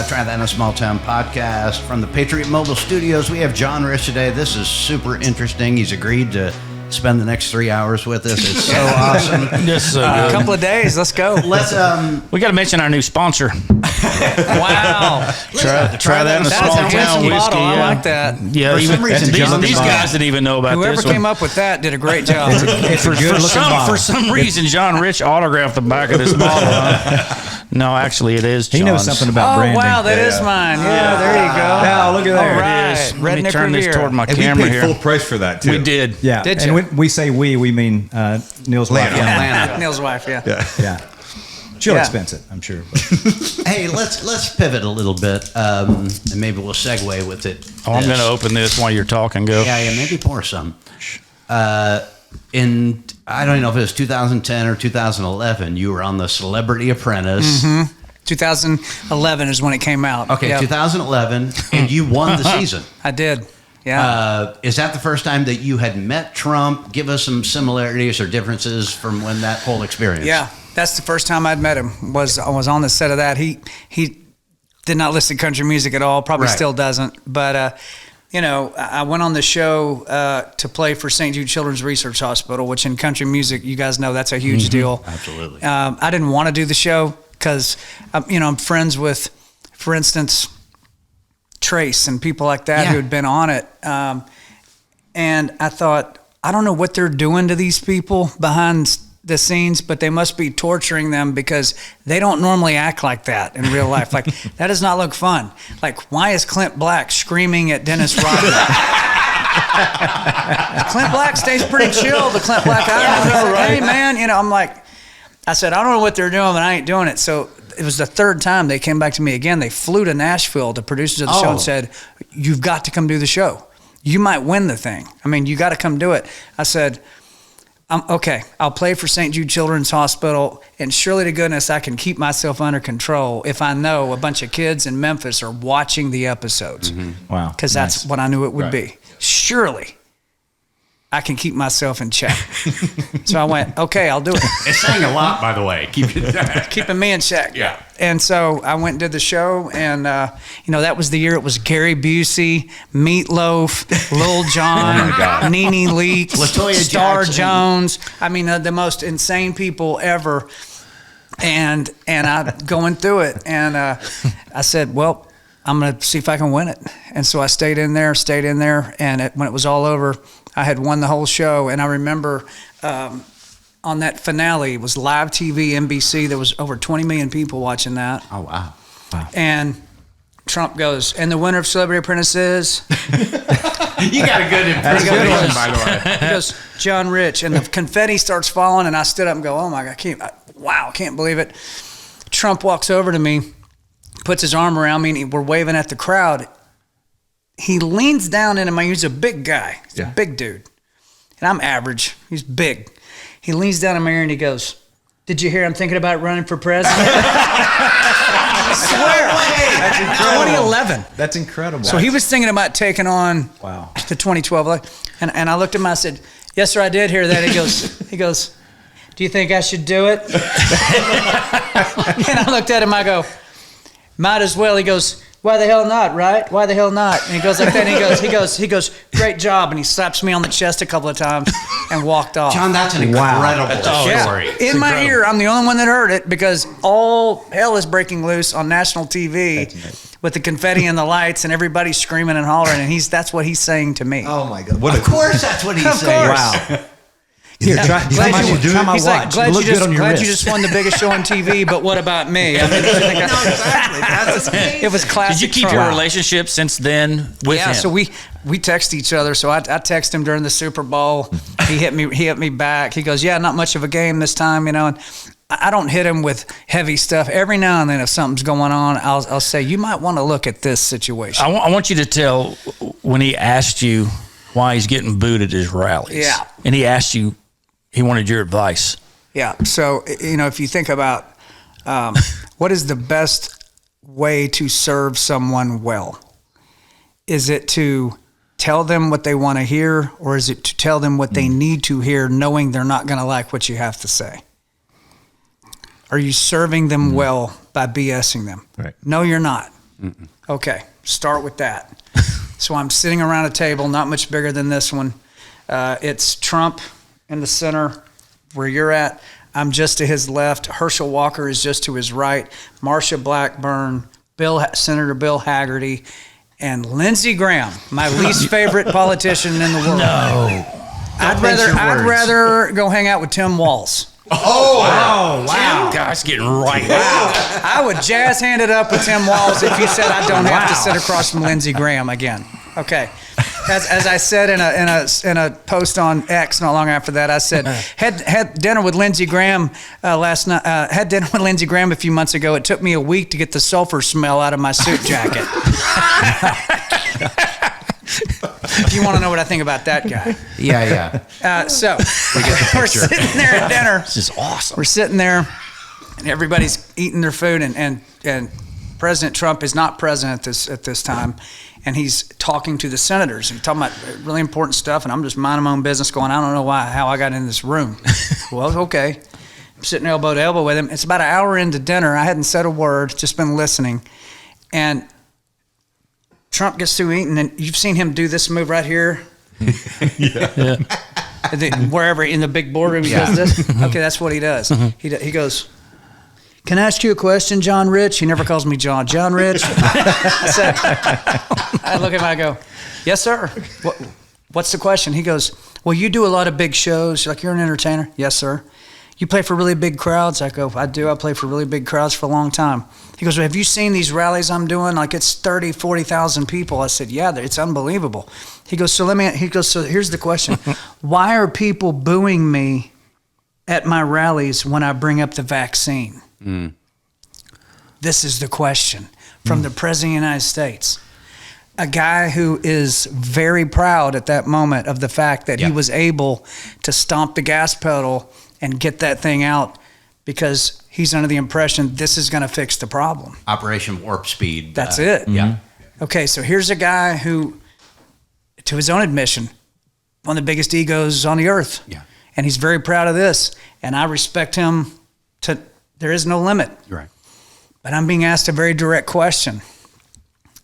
Try That in a Small Town podcast from the Patriot Mobile Studios. We have John Rich today. This is super interesting. He's agreed to spend the next 3 hours with us. It's so awesome. This is so A good. couple of days. Let's go. Let's We got to mention our new sponsor. Wow. Try that in a That's small a town handsome whiskey. bottle. I Yeah. like that. Yeah, For even, some reason, these, John's these bottle. guys didn't even know about Whoever this came one. up with that did a great job. It's a good looking bottle. For some reason, John Rich autographed the back of this bottle. Huh? No, actually, it is John's. He knows something about Oh, branding. wow, that is mine. Yeah, there you go. Oh, look at All there. right. It is. Let me Redneck turn this Riviera. toward my And we camera paid here. full price for that, too. We did. Yeah. Did and you? when we say we mean Neil's wife. Lana. Lana. Neil's wife, yeah. Yeah. She'll Yeah. expense it, I'm sure. Hey, let's pivot a little bit, and maybe we'll segue with it. Oh, I'm going to open this while you're talking. Go. Yeah, maybe pour some. In I don't know if it was 2010 or 2011, you were on the Celebrity Apprentice. 2011 is when it came out. Okay, Yep. 2011, and you won the season. I did. Yeah. Is that the first time that you had met Trump? Give us some similarities or differences from when that whole experience. Yeah, that's the first time I'd met him. I was on the set of that. He did not listen to country music at all. Probably Right. still doesn't. But I went on the show to play for St. Jude Children's Research Hospital, which in country music, you guys know that's a huge deal. Absolutely. I didn't want to do the show because I'm friends with, for instance, Trace and people like that who had been on it. And I thought, I don't know what they're doing to these people behind the scenes, but they must be torturing them because they don't normally act like that in real life. Like, that does not look fun. Like, why is Clint Black screaming at Dennis Rodman? Clint Black stays pretty chill. The Clint Black I know, hey man, I'm like, I said, I don't know what they're doing, but I ain't doing it. So it was the third time they came back to me again. They flew to Nashville, the producers of the show, and said, you've got to come do the show. You might win the thing. I mean, you got to come do it. I said, okay, I'll play for St. Jude Children's Hospital, and surely to goodness I can keep myself under control if I know a bunch of kids in Memphis are watching the episodes. Mm-hmm. Wow. Because that's what I knew it would be. Surely I can keep myself in check. So I went, okay, I'll do it. It's saying a lot, by the way. Keeping me in check. Yeah. And so I went and did the show, and that was the year it was Gary Busey, Meatloaf, Lil Jon, Nene Leakes, LaToya Star Jackson. Jones. I mean, the most insane people ever. And I going through it, and I said, well, I'm going to see if I can win it. And so I stayed in there, and when it was all over, I had won the whole show. And I remember on that finale, it was live TV, NBC. There was over 20 million people watching that. Oh, wow. And Trump goes, and the winner of Celebrity Apprentice is? You got a good impersonation, by the way. He goes, John Rich. And the confetti starts falling, and I stood up and go, oh my God, I can't believe it. Trump walks over to me, puts his arm around me, and we're waving at the crowd. He leans down into my, he's a big guy. He's a big dude. And I'm average. He's big. He leans down in my ear and he goes, did you hear I'm thinking about running for president? I swear. That's incredible. 2011. That's incredible. So he was thinking about taking on the 2012. And I looked at him, I said, yes, sir, I did hear that. He goes, do you think I should do it? And I looked at him, I go, might as well. He goes, why the hell not, right? Why the hell not? And he goes like that, and he goes, great job. And he slaps me on the chest a couple of times and walked off. John, that's an incredible story. In my ear, I'm the only one that heard it because all hell is breaking loose on national TV with the confetti and the lights and everybody screaming and hollering, and that's what he's saying to me. Oh my God! Of course, that's what he's saying. Wow. Here, try my He's watch. like, glad look you good on your wrist. you just won the biggest show on TV, but what about me? I mean, Exactly. That's amazing. it was classic. Did you keep Trump. your relationship since then with him? Yeah, so we text each other. So I text him during the Super Bowl. He hit me back. He goes, yeah, not much of a game this time, and I don't hit him with heavy stuff. Every now and then, if something's going on, I'll say, you might want to look at this situation. I want you to tell when he asked you why he's getting booed at his rallies. Yeah. And he asked you, he wanted your advice. Yeah. So, if you think about what is the best way to serve someone well, is it to tell them what they want to hear, or is it to tell them what they need to hear, knowing they're not going to like what you have to say? Are you serving them well by BSing them? Right. No, you're not. Mm-mm. Okay. Start with that. So I'm sitting around a table, not much bigger than this one. It's Trump in the center where you're at. I'm just to his left. Herschel Walker is just to his right. Marsha Blackburn, Senator Bill Haggerty, and Lindsey Graham, my least favorite politician in the world. No. I'd rather go hang out with Tim Walz. Wow. Guy's getting right. I would jazz hand it up with Tim Walz if he said I don't have to sit across from Lindsey Graham again. Okay. As I said in a post on X not long after that, I said had dinner with Lindsey Graham last night. Had dinner with Lindsey Graham a few months ago. It took me a week to get the sulfur smell out of my suit jacket. If you want to know what I think about that guy. Yeah. So we're sitting there at dinner. This is awesome. We're sitting there, and everybody's eating their food, and President Trump is not president at this time, and he's talking to the senators and talking about really important stuff, and I'm just minding my own business going, I don't know how I got in this room. Well, okay. I'm sitting elbow to elbow with him. It's about an hour into dinner. I hadn't said a word, just been listening, and Trump gets through eating, and you've seen him do this move right here. Yeah. Wherever in the big boardroom he does this. Okay, that's what he does. He goes, can I ask you a question, John Rich? He never calls me John. John Rich. I look at him, I go, yes, sir. What's the question? He goes, well, you do a lot of big shows. Like, you're an entertainer? Yes, sir. You play for really big crowds? I go, I do. I play for really big crowds for a long time. He goes, well, have you seen these rallies I'm doing? Like, it's 30, 40,000 people. I said, yeah, it's unbelievable. He goes, so here's the question. Why are people booing me at my rallies when I bring up the vaccine? This is the question from the President of the United States. A guy who is very proud at that moment of the fact that he was able to stomp the gas pedal and get that thing out because he's under the impression this is going to fix the problem. Operation Warp Speed. That's it. Yeah. Okay, so here's a guy who, to his own admission, one of the biggest egos on the earth. Yeah. And he's very proud of this. And I respect him there is no limit. Right. But I'm being asked a very direct question.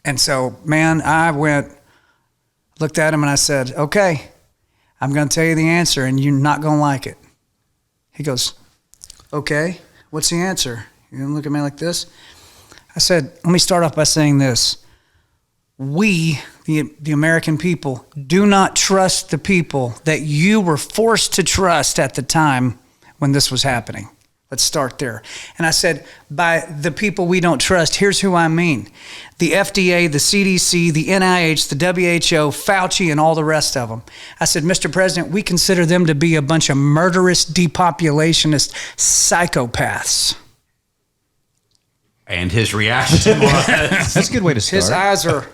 And so, man, I looked at him and I said, okay, I'm going to tell you the answer and you're not going to like it. He goes, okay, what's the answer? You're going to look at me like this? I said, let me start off by saying this. We, the American people, do not trust the people that you were forced to trust at the time when this was happening. Let's start there. And I said, by the people we don't trust, here's who I mean. The FDA, the CDC, the NIH, the WHO, Fauci, and all the rest of them. I said, Mr. President, we consider them to be a bunch of murderous, depopulationist psychopaths. And his reaction was... That's a good way to start. His eyes are,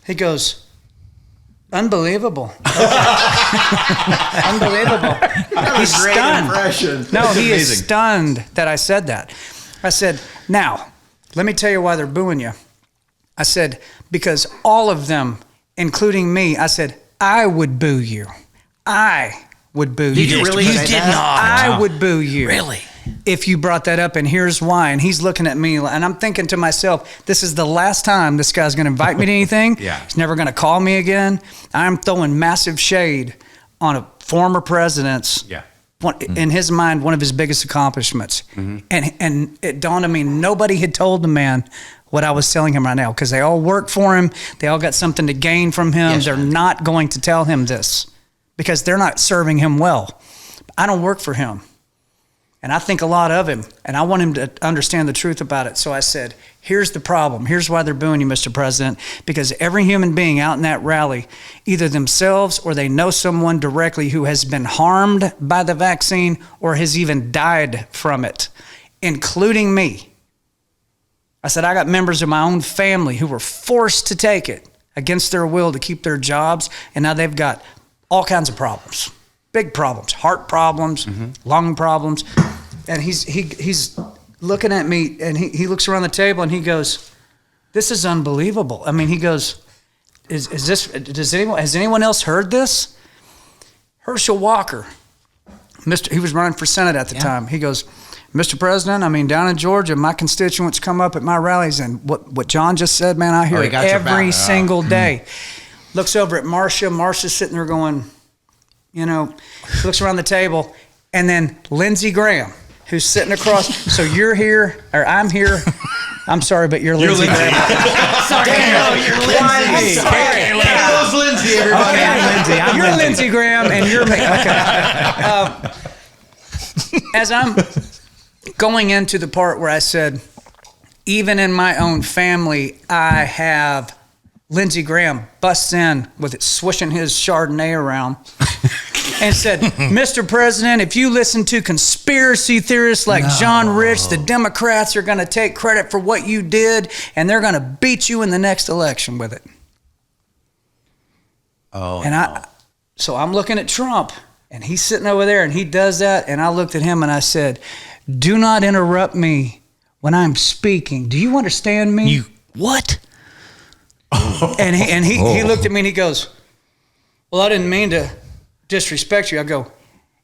he goes, unbelievable. Unbelievable. He's stunned. Impression. No, he amazing. is stunned that I said that. I said, now, let me tell you why they're booing you. I said, because all of them, including me, I said, I would boo you. I would boo you. Did you really say that? I would boo you. Really? If you brought that up, and here's why. And he's looking at me, and I'm thinking to myself, this is the last time this guy's going to invite me to anything. Yeah. He's never going to call me again. I'm throwing massive shade on a former president's, in his mind, one of his biggest accomplishments. And it dawned on me, nobody had told the man what I was telling him right now, because they all work for him. They all got something to gain from him. Yes, they're man. not going to tell him this because they're not serving him well. I don't work for him. And I think a lot of him, and I want him to understand the truth about it. So I said, here's the problem. Here's why they're booing you, Mr. President, because every human being out in that rally, either themselves or they know someone directly who has been harmed by the vaccine or has even died from it, including me. I said, I got members of my own family who were forced to take it against their will to keep their jobs, and now they've got all kinds of problems. Big problems, heart problems, lung problems. And he's looking at me, and he looks around the table and he goes, this is unbelievable. I mean, he goes, has anyone else heard this? Herschel Walker, he was running for Senate at the time. He goes, Mr. President, I mean, down in Georgia, my constituents come up at my rallies, and what John just said, man, I hear it every single day. Looks over at Marcia. Marcia's sitting there going, you know, looks around the table, and then Lindsey Graham, who's sitting across. So you're here, or I'm here. I'm sorry, but you're Lindsey Graham. Sorry, you're Lindsay. Sorry. Carol's Lindsay, everybody. Okay. You're Lindsey Graham, and you're me. Okay. As I'm going into the part where I said, even in my own family, I have Lindsey Graham busts in with it swishing his Chardonnay around and said, Mr. President, if you listen to conspiracy theorists like John Rich, the Democrats are going to take credit for what you did, and they're going to beat you in the next election with it. So I'm looking at Trump, and he's sitting over there, and he does that, and I looked at him, and I said, do not interrupt me when I'm speaking. Do you understand me? You what? And he looked at me and he goes, well, I didn't mean to disrespect you. I go,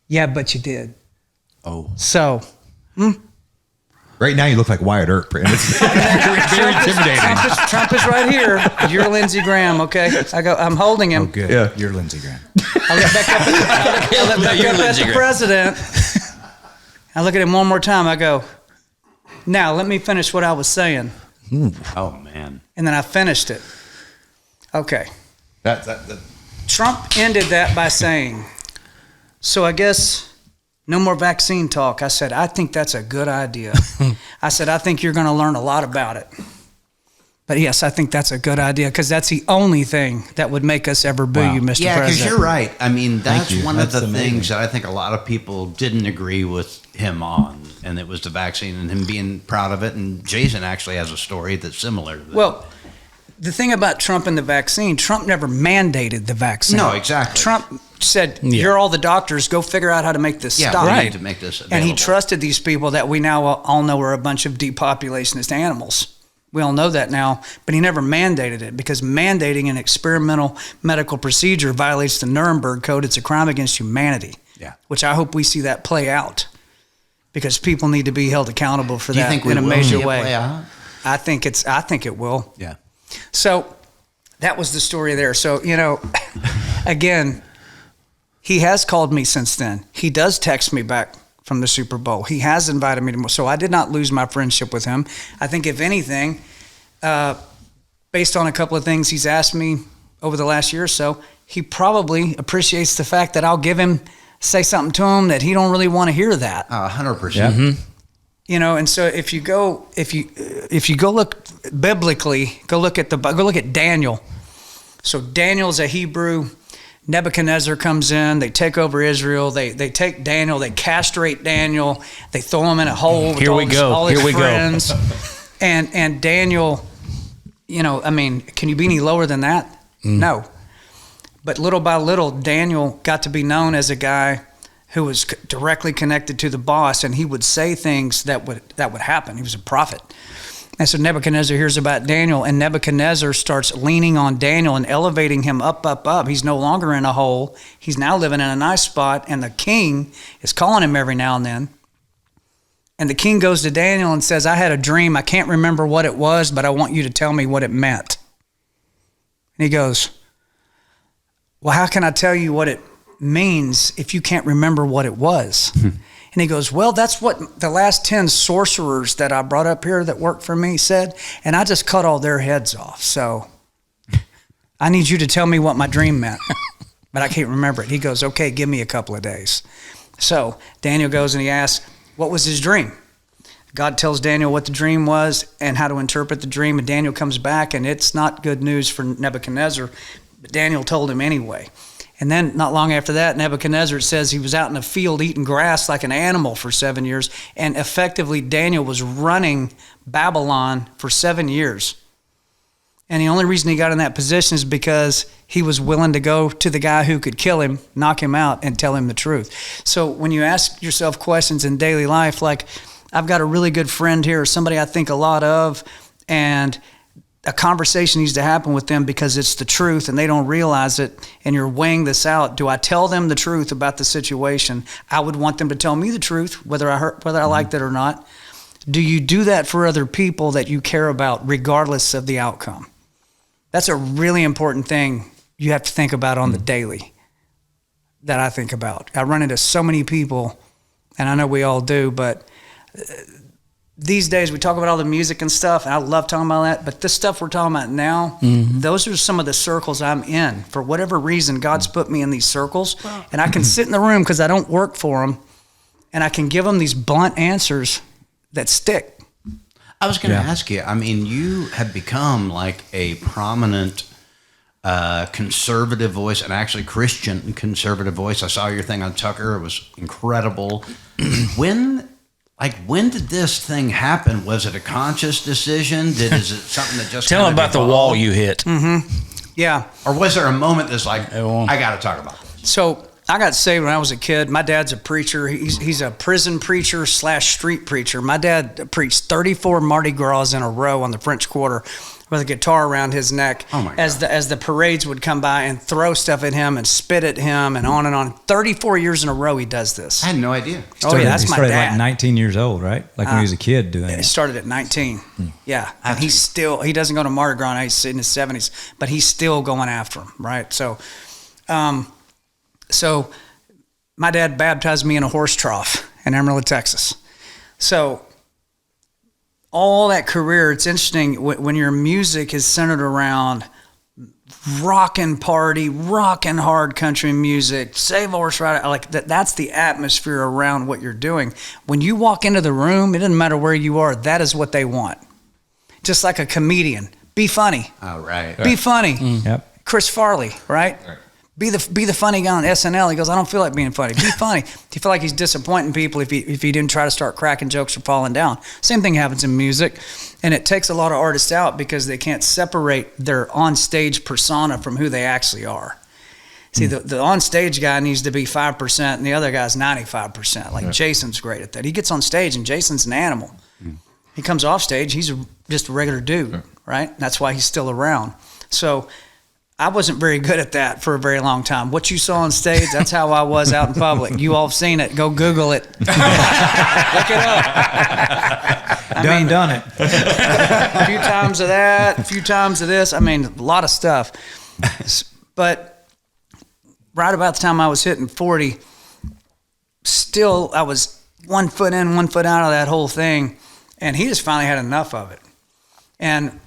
yeah, but you did. Oh. So. Right now you look like Wyatt Earp. And it's very intimidating. Trump is right here. You're Lindsey Graham, okay? I go, I'm holding him. Oh, good. Yeah. You're Lindsey Graham. I look back up at the president. I look at him one more time. I go, Now, let me finish what I was saying. Oh, man. And then I finished it. Okay. That Trump ended that by saying, so I guess no more vaccine talk. I said, I think that's a good idea. I said, I think you're going to learn a lot about it. But yes, I think that's a good idea because that's the only thing that would make us ever boo you, Mr. Yeah, because President. you're right. I mean, that's one of the amazing. things that I think a lot of people didn't agree with him on, and it was the vaccine and him being proud of it. And Jason actually has a story that's similar to that. Well, the thing about Trump and the vaccine, Trump never mandated the vaccine. No, exactly. Trump said, you're all the doctors, go figure out how to make this stop. We need to make this available. And he trusted these people that we now all know are a bunch of depopulationist animals. We all know that now, but he never mandated it because mandating an experimental medical procedure violates the Nuremberg Code. It's a crime against humanity, which I hope we see that play out because people need to be held accountable for that in a major way. Play out? I think it will. Yeah. So that was the story there. So, again, he has called me since then. He does text me back from the Super Bowl. He has invited me to, so I did not lose my friendship with him. I think if anything, based on a couple of things he's asked me over the last year or so, he probably appreciates the fact that I'll say something to him that he don't really want to hear that. 100%. Yeah. Mm-hmm. And so if you go look biblically, go look at Daniel. So Daniel's a Hebrew. Nebuchadnezzar comes in, they take over Israel, they take Daniel, they castrate Daniel, they throw him in a hole with all his friends. And Daniel, can you be any lower than that? No. But little by little, Daniel got to be known as a guy who was directly connected to the boss, and he would say things that would happen. He was a prophet. And so Nebuchadnezzar hears about Daniel, and Nebuchadnezzar starts leaning on Daniel and elevating him up, up, up. He's no longer in a hole. He's now living in a nice spot, and the king is calling him every now and then. And the king goes to Daniel and says, I had a dream. I can't remember what it was, but I want you to tell me what it meant. And he goes, well, how can I tell you what it means if you can't remember what it was? And he goes, well, that's what the last 10 sorcerers that I brought up here that worked for me said, and I just cut all their heads off. So I need you to tell me what my dream meant, but I can't remember it. He goes, okay, give me a couple of days. So Daniel goes and he asks, what was his dream? God tells Daniel what the dream was and how to interpret the dream, and Daniel comes back, and it's not good news for Nebuchadnezzar, but Daniel told him anyway. And then not long after that, Nebuchadnezzar says he was out in the field eating grass like an animal for 7 years. And effectively, Daniel was running Babylon for 7 years. And the only reason he got in that position is because he was willing to go to the guy who could kill him, knock him out, and tell him the truth. So when you ask yourself questions in daily life, like, I've got a really good friend here, somebody I think a lot of, and a conversation needs to happen with them because it's the truth and they don't realize it, and you're weighing this out. Do I tell them the truth about the situation? I would want them to tell me the truth, whether I liked it or not. Do you do that for other people that you care about regardless of the outcome? That's a really important thing you have to think about on the daily that I think about. I run into so many people, and I know we all do, but these days we talk about all the music and stuff, and I love talking about that, but this stuff we're talking about now, those are some of the circles I'm in. For whatever reason, God's put me in these circles, and I can sit in the room because I don't work for them, and I can give them these blunt answers that stick. I was going to ask you, I mean, you have become like a prominent conservative voice, and actually Christian conservative voice. I saw your thing on Tucker. It was incredible. When did this thing happen? Was it a conscious decision? Is it something that just Tell them about the wall you hit. Yeah. Or was there a moment that's like, I got to talk about this? So I got saved when I was a kid. My dad's a preacher. He's a prison preacher / street preacher. My dad preached 34 Mardi Gras in a row on the French Quarter with a guitar around his neck as the parades would come by and throw stuff at him and spit at him and on and on. 34 years in a row he does this. I had no idea. That's my dad. He started like 19 years old, right? Like when he was a kid doing it. He started at 19. Yeah. And he doesn't go to Mardi Gras now. He's in his 70s, but he's still going after him, right? So my dad baptized me in a horse trough in Amarillo, Texas. So all that career, it's interesting when your music is centered around rockin' party, rockin' hard country music, save a horse ride, like that's the atmosphere around what you're doing. When you walk into the room, it doesn't matter where you are, that is what they want. Just like a comedian, be funny. Oh, right. Be funny. Yep. Chris Farley, right? Be the funny guy on SNL. He goes, I don't feel like being funny. Be funny. Do you feel like he's disappointing people if he didn't try to start cracking jokes or falling down? Same thing happens in music, and it takes a lot of artists out because they can't separate their on-stage persona from who they actually are. See, the on-stage guy needs to be 5%, and the other guy's 95%. Like Jason's great at that. He gets on stage, and Jason's an animal. He comes off stage, he's just a regular dude, right? That's why he's still around. So I wasn't very good at that for a very long time. What you saw on stage, that's how I was out in public. You all have seen it. Go Google it. Look it up. Done it. A few times of that, a few times of this. I mean, a lot of stuff. But right about the time I was hitting 40, still I was 1 foot in, 1 foot out of that whole thing. And he just finally had enough of it. And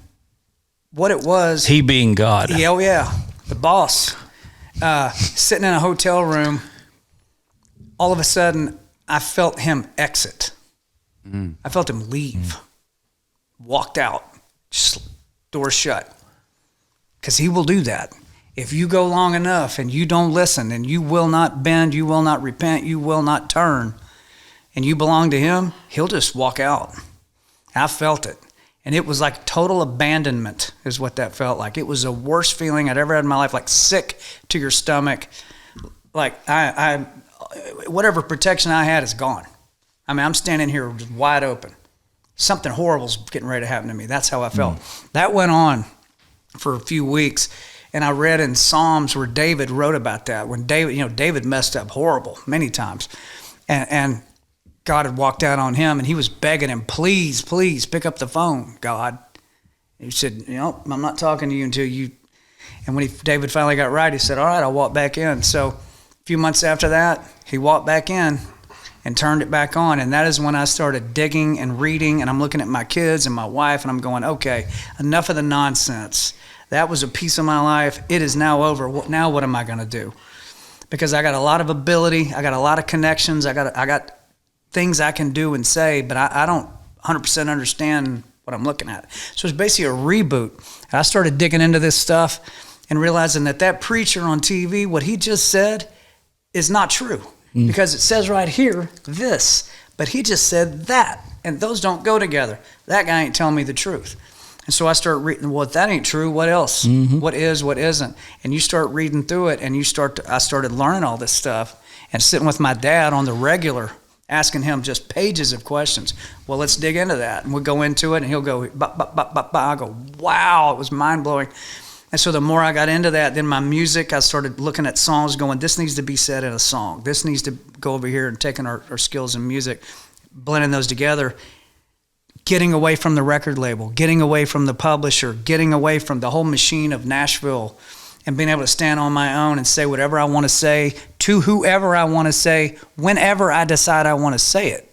what it was... He being God. Yeah, oh yeah. The boss. Sitting in a hotel room, all of a sudden, I felt him exit. I felt him leave. Walked out. Just door shut. Because he will do that. If you go long enough and you don't listen and you will not bend, you will not repent, you will not turn, and you belong to him, he'll just walk out. I felt it. And it was like total abandonment is what that felt like. It was the worst feeling I'd ever had in my life, like sick to your stomach. Like I whatever protection I had is gone. I mean, I'm standing here just wide open. Something horrible's getting ready to happen to me. That's how I felt. That went on for a few weeks. And I read in Psalms where David wrote about that. When David messed up horrible many times. And God had walked out on him and he was begging him, please, please pick up the phone, God. And he said, I'm not talking to you until you. And when David finally got right, he said, all right, I'll walk back in. So a few months after that, he walked back in and turned it back on. And that is when I started digging and reading, and I'm looking at my kids and my wife, and I'm going, okay, enough of the nonsense. That was a piece of my life. It is now over. Now what am I going to do? Because I got a lot of ability. I got a lot of connections. I got things I can do and say, but I don't 100% understand what I'm looking at. So it's basically a reboot. And I started digging into this stuff and realizing that preacher on TV, what he just said is not true. Because it says right here, this, but he just said that. And those don't go together. That guy ain't telling me the truth. And so I start reading, well, if that ain't true, what else? What is, what isn't? And you start reading through it, and I started learning all this stuff and sitting with my dad on the regular, asking him just pages of questions. Well, let's dig into that. And we'll go into it, and he'll go, bah, bah, bah, bah, bah. I go, wow, it was mind-blowing. And so the more I got into that, then my music, I started looking at songs going, this needs to be said in a song. This needs to go over here and taking our skills in music, blending those together, getting away from the record label, getting away from the publisher, getting away from the whole machine of Nashville, and being able to stand on my own and say whatever I want to say to whoever I want to say, whenever I decide I want to say it,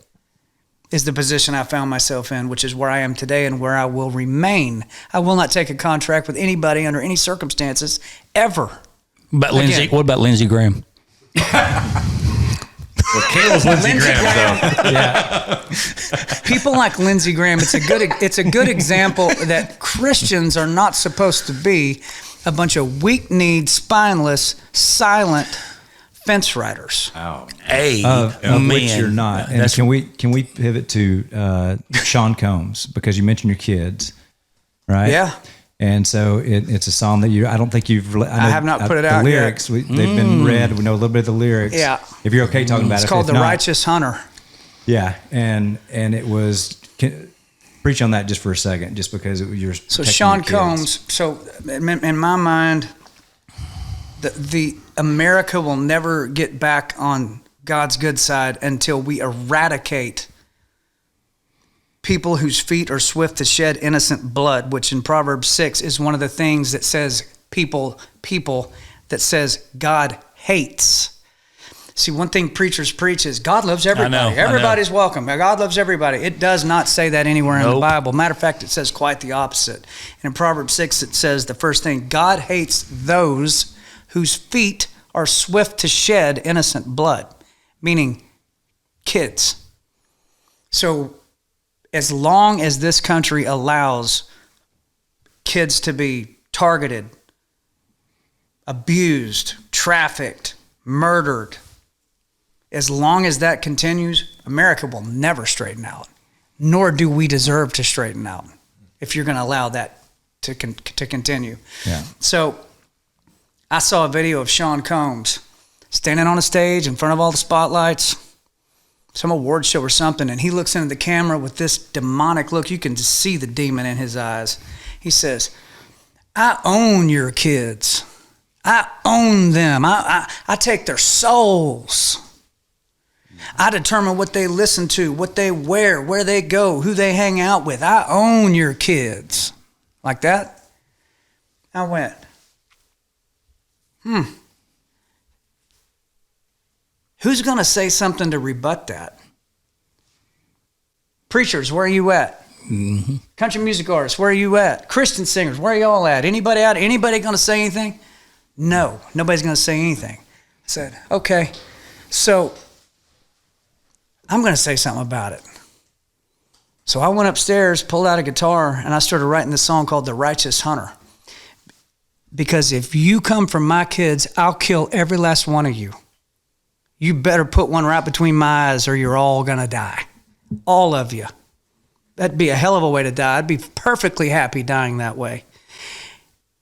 is the position I found myself in, which is where I am today and where I will remain. I will not take a contract with anybody under any circumstances, ever. What about Lindsey Graham? Well, Kayla's Lindsey Graham, though. Yeah. People like Lindsey Graham, it's a good example that Christians are not supposed to be a bunch of weak-kneed, spineless, silent fence riders. Oh, of which you're not. And can we pivot to Sean Combs, because you mentioned your kids, right? Yeah. And so it's a song that I don't think you've. I have not put it out yet. The lyrics, they've been read. We know a little bit of the lyrics. Yeah. If you're okay talking about it. It's called The Righteous Hunter. Yeah, and it was. Preach on that just for a second, just because you're. So Sean Combs. So in my mind, the America will never get back on God's good side until we eradicate people whose feet are swift to shed innocent blood, which in Proverbs 6 is one of the things that says people that says God hates. See, one thing preachers preach is God loves everybody. I know. Everybody's welcome. God loves everybody. It does not say that anywhere in the Bible. Matter of fact, it says quite the opposite. And in Proverbs 6, it says the first thing, God hates those whose feet are swift to shed innocent blood, meaning kids. So as long as this country allows kids to be targeted, abused, trafficked, murdered, as long as that continues, America will never straighten out, nor do we deserve to straighten out if you're going to allow that to continue. Yeah. So I saw a video of Sean Combs standing on a stage in front of all the spotlights, some award show or something, and he looks into the camera with this demonic look. You can just see the demon in his eyes. He says, I own your kids. I own them. I take their souls. I determine what they listen to, what they wear, where they go, who they hang out with. I own your kids. Like that. I went, Who's going to say something to rebut that? Preachers, where are you at? Mm-hmm. Country music artists, where are you at? Christian singers, where are y'all at? Anybody out? Anybody going to say anything? No, nobody's going to say anything. I said, okay, so I'm going to say something about it. So I went upstairs, pulled out a guitar, and I started writing this song called The Righteous Hunter. Because if you come from my kids, I'll kill every last one of you. You better put one right between my eyes or you're all going to die. All of you. That'd be a hell of a way to die. I'd be perfectly happy dying that way.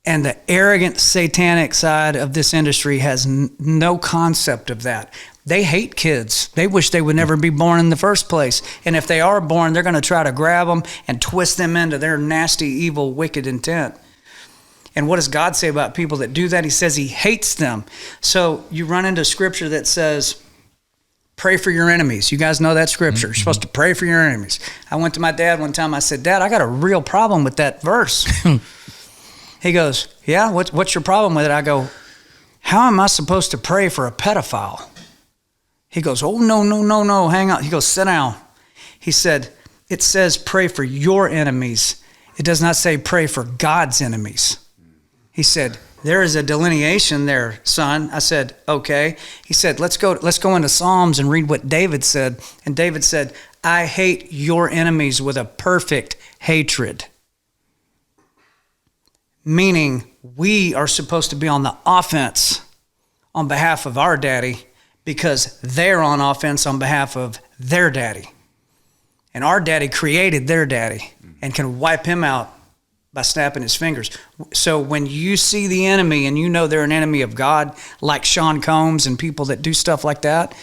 And the arrogant, satanic side of this industry has no concept of that. They hate kids. They wish they would never be born in the first place. And if they are born, they're going to try to grab them and twist them into their nasty, evil, wicked intent. And what does God say about people that do that? He says he hates them. So you run into scripture that says, pray for your enemies. You guys know that scripture. You're supposed to pray for your enemies. I went to my dad one time. I said, Dad, I got a real problem with that verse. He goes, yeah, what's your problem with it? I go, how am I supposed to pray for a pedophile? He goes, oh, no, hang on. He goes, sit down. He said, it says pray for your enemies. It does not say pray for God's enemies. He said, there is a delineation there, son. I said, okay. He said, let's go into Psalms and read what David said. And David said, I hate your enemies with a perfect hatred. Meaning we are supposed to be on the offense on behalf of our daddy because they're on offense on behalf of their daddy. And our daddy created their daddy and can wipe him out by snapping his fingers. So when you see the enemy and you know they're an enemy of God, like Sean Combs and people that do stuff like that,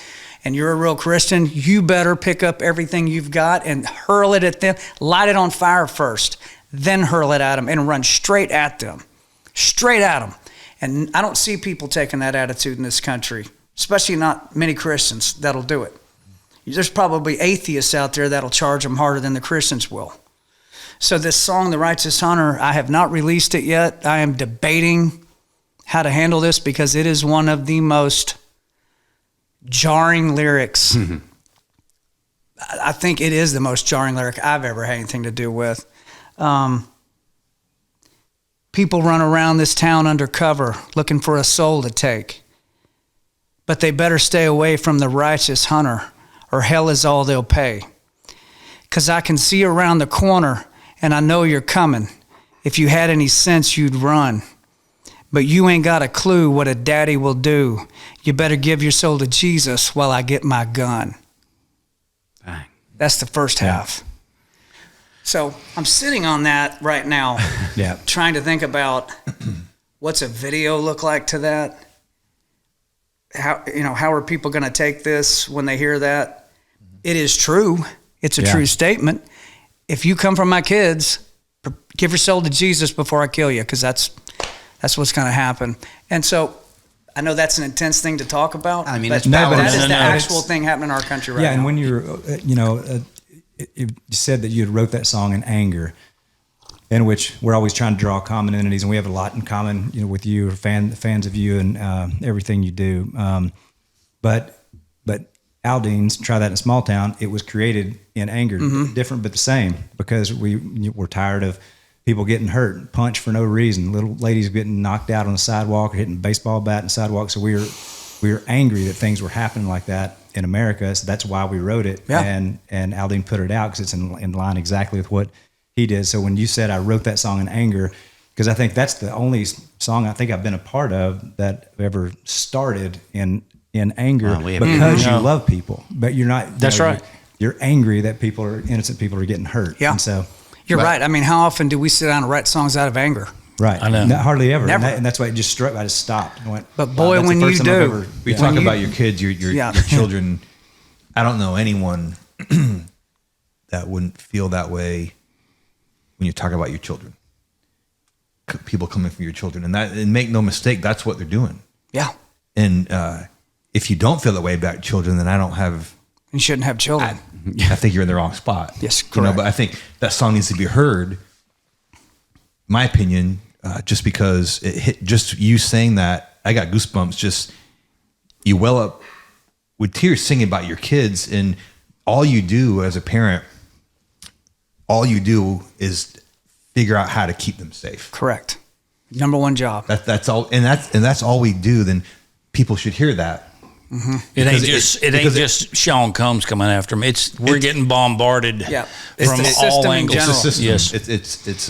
and you're a real Christian, you better pick up everything you've got and hurl it at them. Light it on fire first, then hurl it at them and run straight at them. Straight at them. And I don't see people taking that attitude in this country, especially not many Christians that'll do it. There's probably atheists out there that'll charge them harder than the Christians will. So this song, The Righteous Hunter, I have not released it yet. I am debating how to handle this because it is one of the most jarring lyrics. Mm-hmm. I think it is the most jarring lyric I've ever had anything to do with. People run around this town undercover looking for a soul to take. But they better stay away from the righteous hunter or hell is all they'll pay. 'Cause I can see around the corner and I know you're coming. If you had any sense, you'd run. But you ain't got a clue what a daddy will do. You better give your soul to Jesus while I get my gun. Bang. That's the first half. So I'm sitting on that right now, trying to think about what's a video look like to that. How are people going to take this when they hear that? It is true. It's a true statement. If you come from my kids, give your soul to Jesus before I kill you, because that's what's going to happen. And so I know that's an intense thing to talk about. I mean, that is the actual thing happening in our country right now. Yeah, and when you said that you had wrote that song in anger, in which we're always trying to draw common entities, and we have a lot in common, with you, fans of you, and everything you do. But But Aldean's Try That in a Small Town, it was created in anger, different but the same, because we're tired of people getting hurt, punched for no reason, little ladies getting knocked out on the sidewalk or hitting a baseball bat in the sidewalk. So we were angry that things were happening like that in America. So that's why we wrote it. Yeah. And Aldean put it out because it's in line exactly with what he did. So when you said I wrote that song in anger, because I think that's the only song I think I've been a part of that ever started in anger because you love people, but you're not. That's right. You're angry that innocent people are getting hurt. Yeah. And so You're right. I mean, how often do we sit down and write songs out of anger? right. I know. Hardly ever. Never. And that's why it just struck. I just stopped and went. But wow, boy, that's the when first you time I've do, ever- We talk about your kids, your children. I don't know anyone that wouldn't feel that way when you talk about your children. People coming from your children, and make no mistake, that's what they're doing. Yeah. And if you don't feel that way about children, then I don't have. You shouldn't have children. I think you're in the wrong spot. Yes, You know, correct. but I think that song needs to be heard. My opinion, just because it hit. Just you saying that, I got goosebumps. Just you well up with tears singing about your kids, and all you do as a parent, all you do is figure out how to keep them safe. Correct. Number one job. That's all, and that's all we do. Then people should hear that. It ain't Because just Sean Combs coming after me. We're getting bombarded Yeah. It's from the all system in angles. general. It's a system. Yes.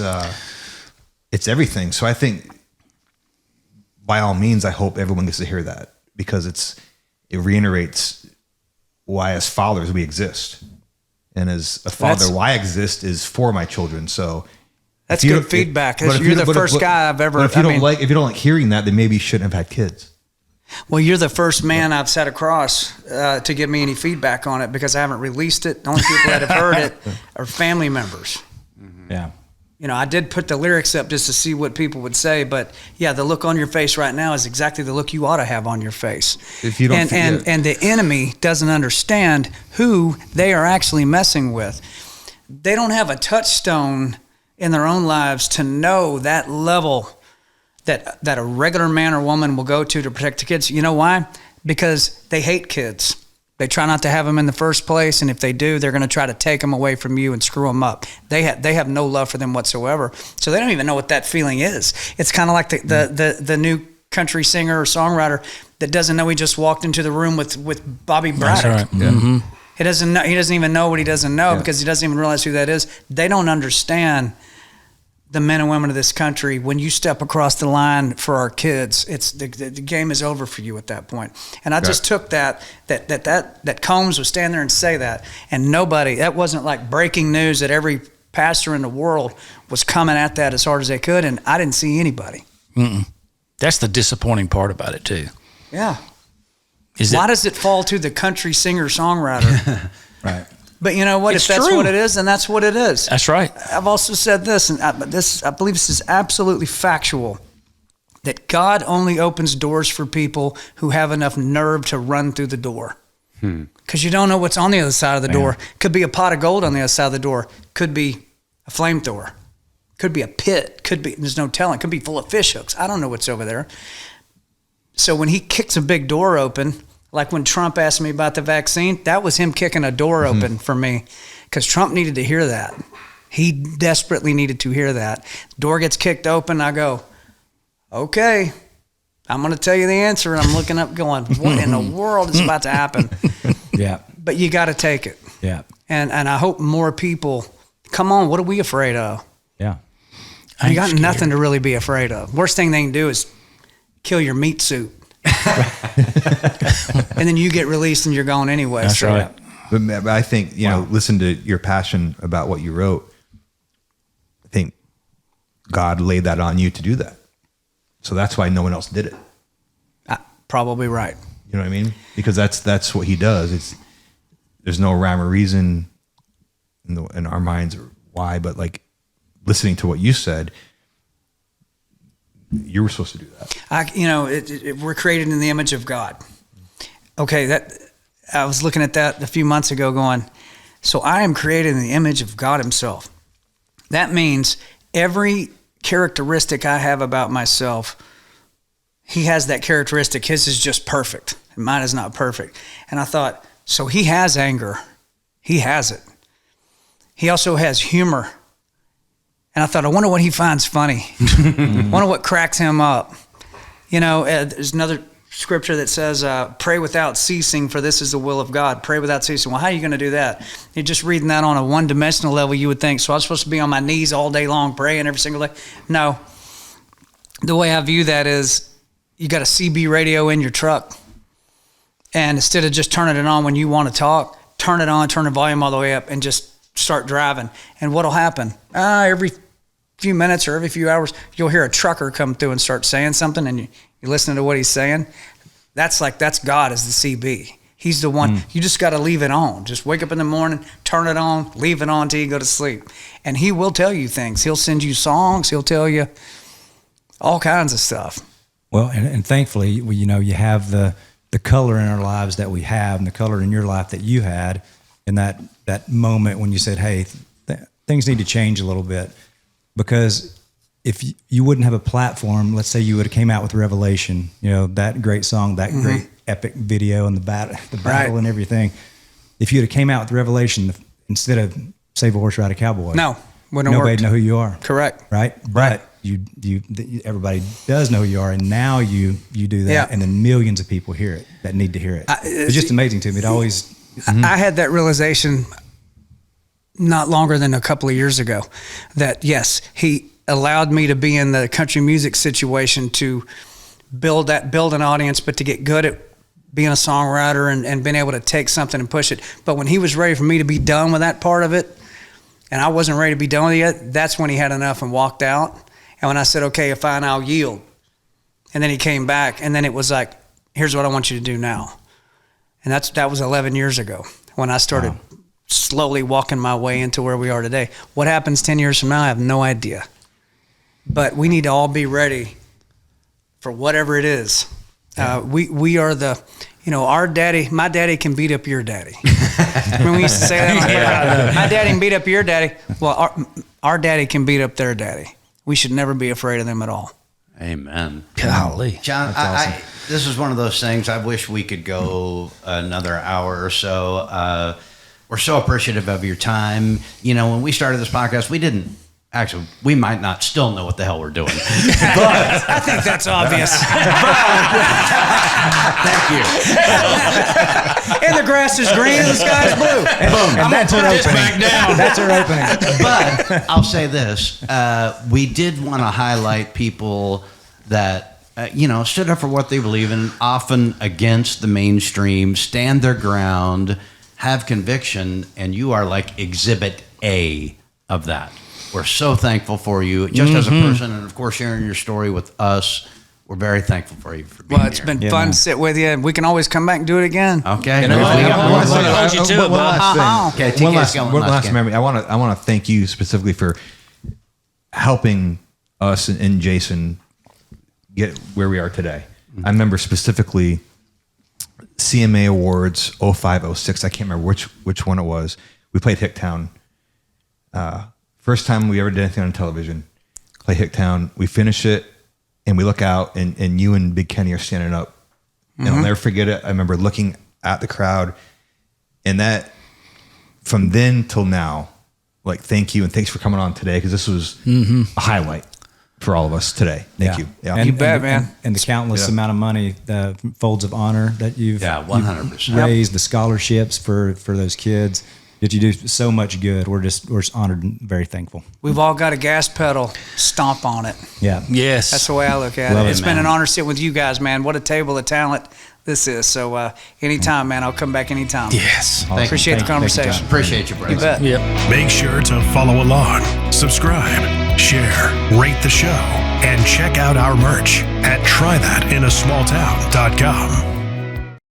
It's everything. So I think, by all means, I hope everyone gets to hear that, because it reiterates why, as fathers, we exist, and as a father, That's- why I exist is for my children. So That's if you good don't- feedback. but if You're you the don't- first guy I've ever. But if you don't like hearing that, then maybe you shouldn't have had kids. Well, you're the first man I've sat across to give me any feedback on it, because I haven't released it. The only people that have heard it are family members. Yeah. You know, I did put the lyrics up just to see what people would say, but yeah, the look on your face right now is exactly the look you ought to have on your face. If you don't and the enemy doesn't understand who they are actually messing with. They don't have a touchstone in their own lives to know that level that a regular man or woman will go to protect the kids. You know why? Because they hate kids. They try not to have them in the first place, and if they do, they're going to try to take them away from you and screw them up. They have no love for them whatsoever, so they don't even know what that feeling is. It's kind of like the new country singer or songwriter that doesn't know he just walked into the room with Bobby Braddock. That's right. Mm-hmm. He doesn't know. He doesn't even know what he doesn't know because he doesn't even realize who that is. They don't understand the men and women of this country. When you step across the line for our kids, it's the game is over for you at that point. And I just took that Combs was standing there and say that, and that wasn't like breaking news that every pastor in the world was coming at that as hard as they could, and I didn't see anybody. That's the disappointing part about it too. Yeah. Why does it fall to the country singer songwriter? Right. But you know what? It's if that's true. what it is, then that's what it is. That's right. I've also said this, and I believe this is absolutely factual, that God only opens doors for people who have enough nerve to run through the door. Because you don't know what's on the other side of the door. Could be a pot of gold on the other side of the door. Could be a flamethrower. Could be a pit. Could be, there's no telling. Could be full of fish hooks. I don't know what's over there. So when he kicks a big door open, like when Trump asked me about the vaccine, that was him kicking a door open for me, because Trump needed to hear that. He desperately needed to hear that. Door gets kicked open. I go, okay, I'm going to tell you the answer. And I'm looking up going, what in the world is about to happen? Yeah. But you got to take it. Yeah. And I hope more people, come on, what are we afraid of? Yeah. You got nothing to really be afraid of. Worst thing they can do is kill your meat suit. And then you get released and you're gone anyway. That's right. But I think, listen to your passion about what you wrote. I think God laid that on you to do that. So that's why no one else did it. Probably right. You know what I mean? Because that's what he does. There's no rhyme or reason in our minds or why, but like listening to what you said, you were supposed to do that. We're created in the image of God. Okay, I was looking at that a few months ago going, so I am created in the image of God himself. That means every characteristic I have about myself, he has that characteristic. His is just perfect. Mine is not perfect. And I thought, so he has anger. He has it. He also has humor. And I thought, I wonder what he finds funny. I wonder what cracks him up. You know, there's another scripture that says, pray without ceasing, for this is the will of God. Pray without ceasing. Well, how are you going to do that? You're just reading that on a one-dimensional level, you would think, so I'm supposed to be on my knees all day long praying every single day. No. The way I view that is you got a CB radio in your truck, and instead of just turning it on when you want to talk, turn it on, turn the volume all the way up, and just start driving. And what'll happen? Every few minutes or every few hours, you'll hear a trucker come through and start saying something, and you're listening to what he's saying. That's God as the CB. He's the one. You just got to leave it on. Just wake up in the morning, turn it on, leave it on till you go to sleep. And he will tell you things. He'll send you songs. He'll tell you all kinds of stuff. Well, and thankfully, you know, you have the color in our lives that we have, and the color in your life that you had, in that moment when you said, hey, things need to change a little bit. Because if you wouldn't have a platform, let's say you would have came out with Revelation, you know, that great song, that great epic video, and the battle and everything. If you'd have came out with Revelation instead of Save a Horse, Ride a Cowboy, no, wouldn't have nobody'd know who you are. Correct. Right. But everybody does know who you are, and now you do that, and then millions of people hear it that need to hear it. It's just amazing to me. It always. I had that realization not longer than a couple of years ago, that yes, he allowed me to be in the country music situation to build an audience, but to get good at being a songwriter and being able to take something and push it. But when he was ready for me to be done with that part of it, and I wasn't ready to be done with it yet, that's when he had enough and walked out. And when I said, okay, fine, I'll yield. And then he came back, and then it was like, here's what I want you to do now. And that was 11 years ago when I started slowly walking my way into where we are today. What happens 10 years from now, I have no idea. But we need to all be ready for whatever it is. We are the, you know, my daddy can beat up your daddy. When we used to say that, my daddy can beat up your daddy. Well, our daddy can beat up their daddy. We should never be afraid of them at all. Amen. Golly. John, awesome. This is one of those things, I wish we could go another hour or so. We're so appreciative of your time. You know, when we started this podcast, we might not still know what the hell we're doing. But I think that's obvious. Thank you. And the grass is green and the sky's blue. And that's our opening. That's our opening. But I'll say this. We did want to highlight people that, stood up for what they believe in, often against the mainstream, stand their ground, have conviction, and you are like exhibit A of that. We're so thankful for you, just as a person, and of course sharing your story with us. We're very thankful for you for being here. Well, it's been fun to sit with you, and we can always come back and do it again. Okay. One last memory. I want to thank you specifically for helping us and Jason get where we are today. I remember specifically CMA Awards 05, 06. I can't remember which one it was. We played Hicktown. First time we ever did anything on television. Play Hicktown. We finish it, and we look out, and you and Big Kenny are standing up. And I'll never forget it. I remember looking at the crowd, and that from then till now, like, thank you, and thanks for coming on today, because this was a highlight for all of us today. Thank you. Yeah. You bet, man. And the countless amount of money, the folds of honor that you've 100% raised, the scholarships for those kids. That you do so much good. We're honored and very thankful. We've all got a gas pedal. Stomp on it. Yeah. Yes. That's the way I look at Love it. it, It's been man. an honor sitting with you guys, man. What a table of talent this is. So anytime, man, I'll come back anytime. Yes. Appreciate the conversation. Appreciate you, brother. You bet. Yep. Make sure to follow along, subscribe, share, rate the show, and check out our merch at trythatinasmalltown.com.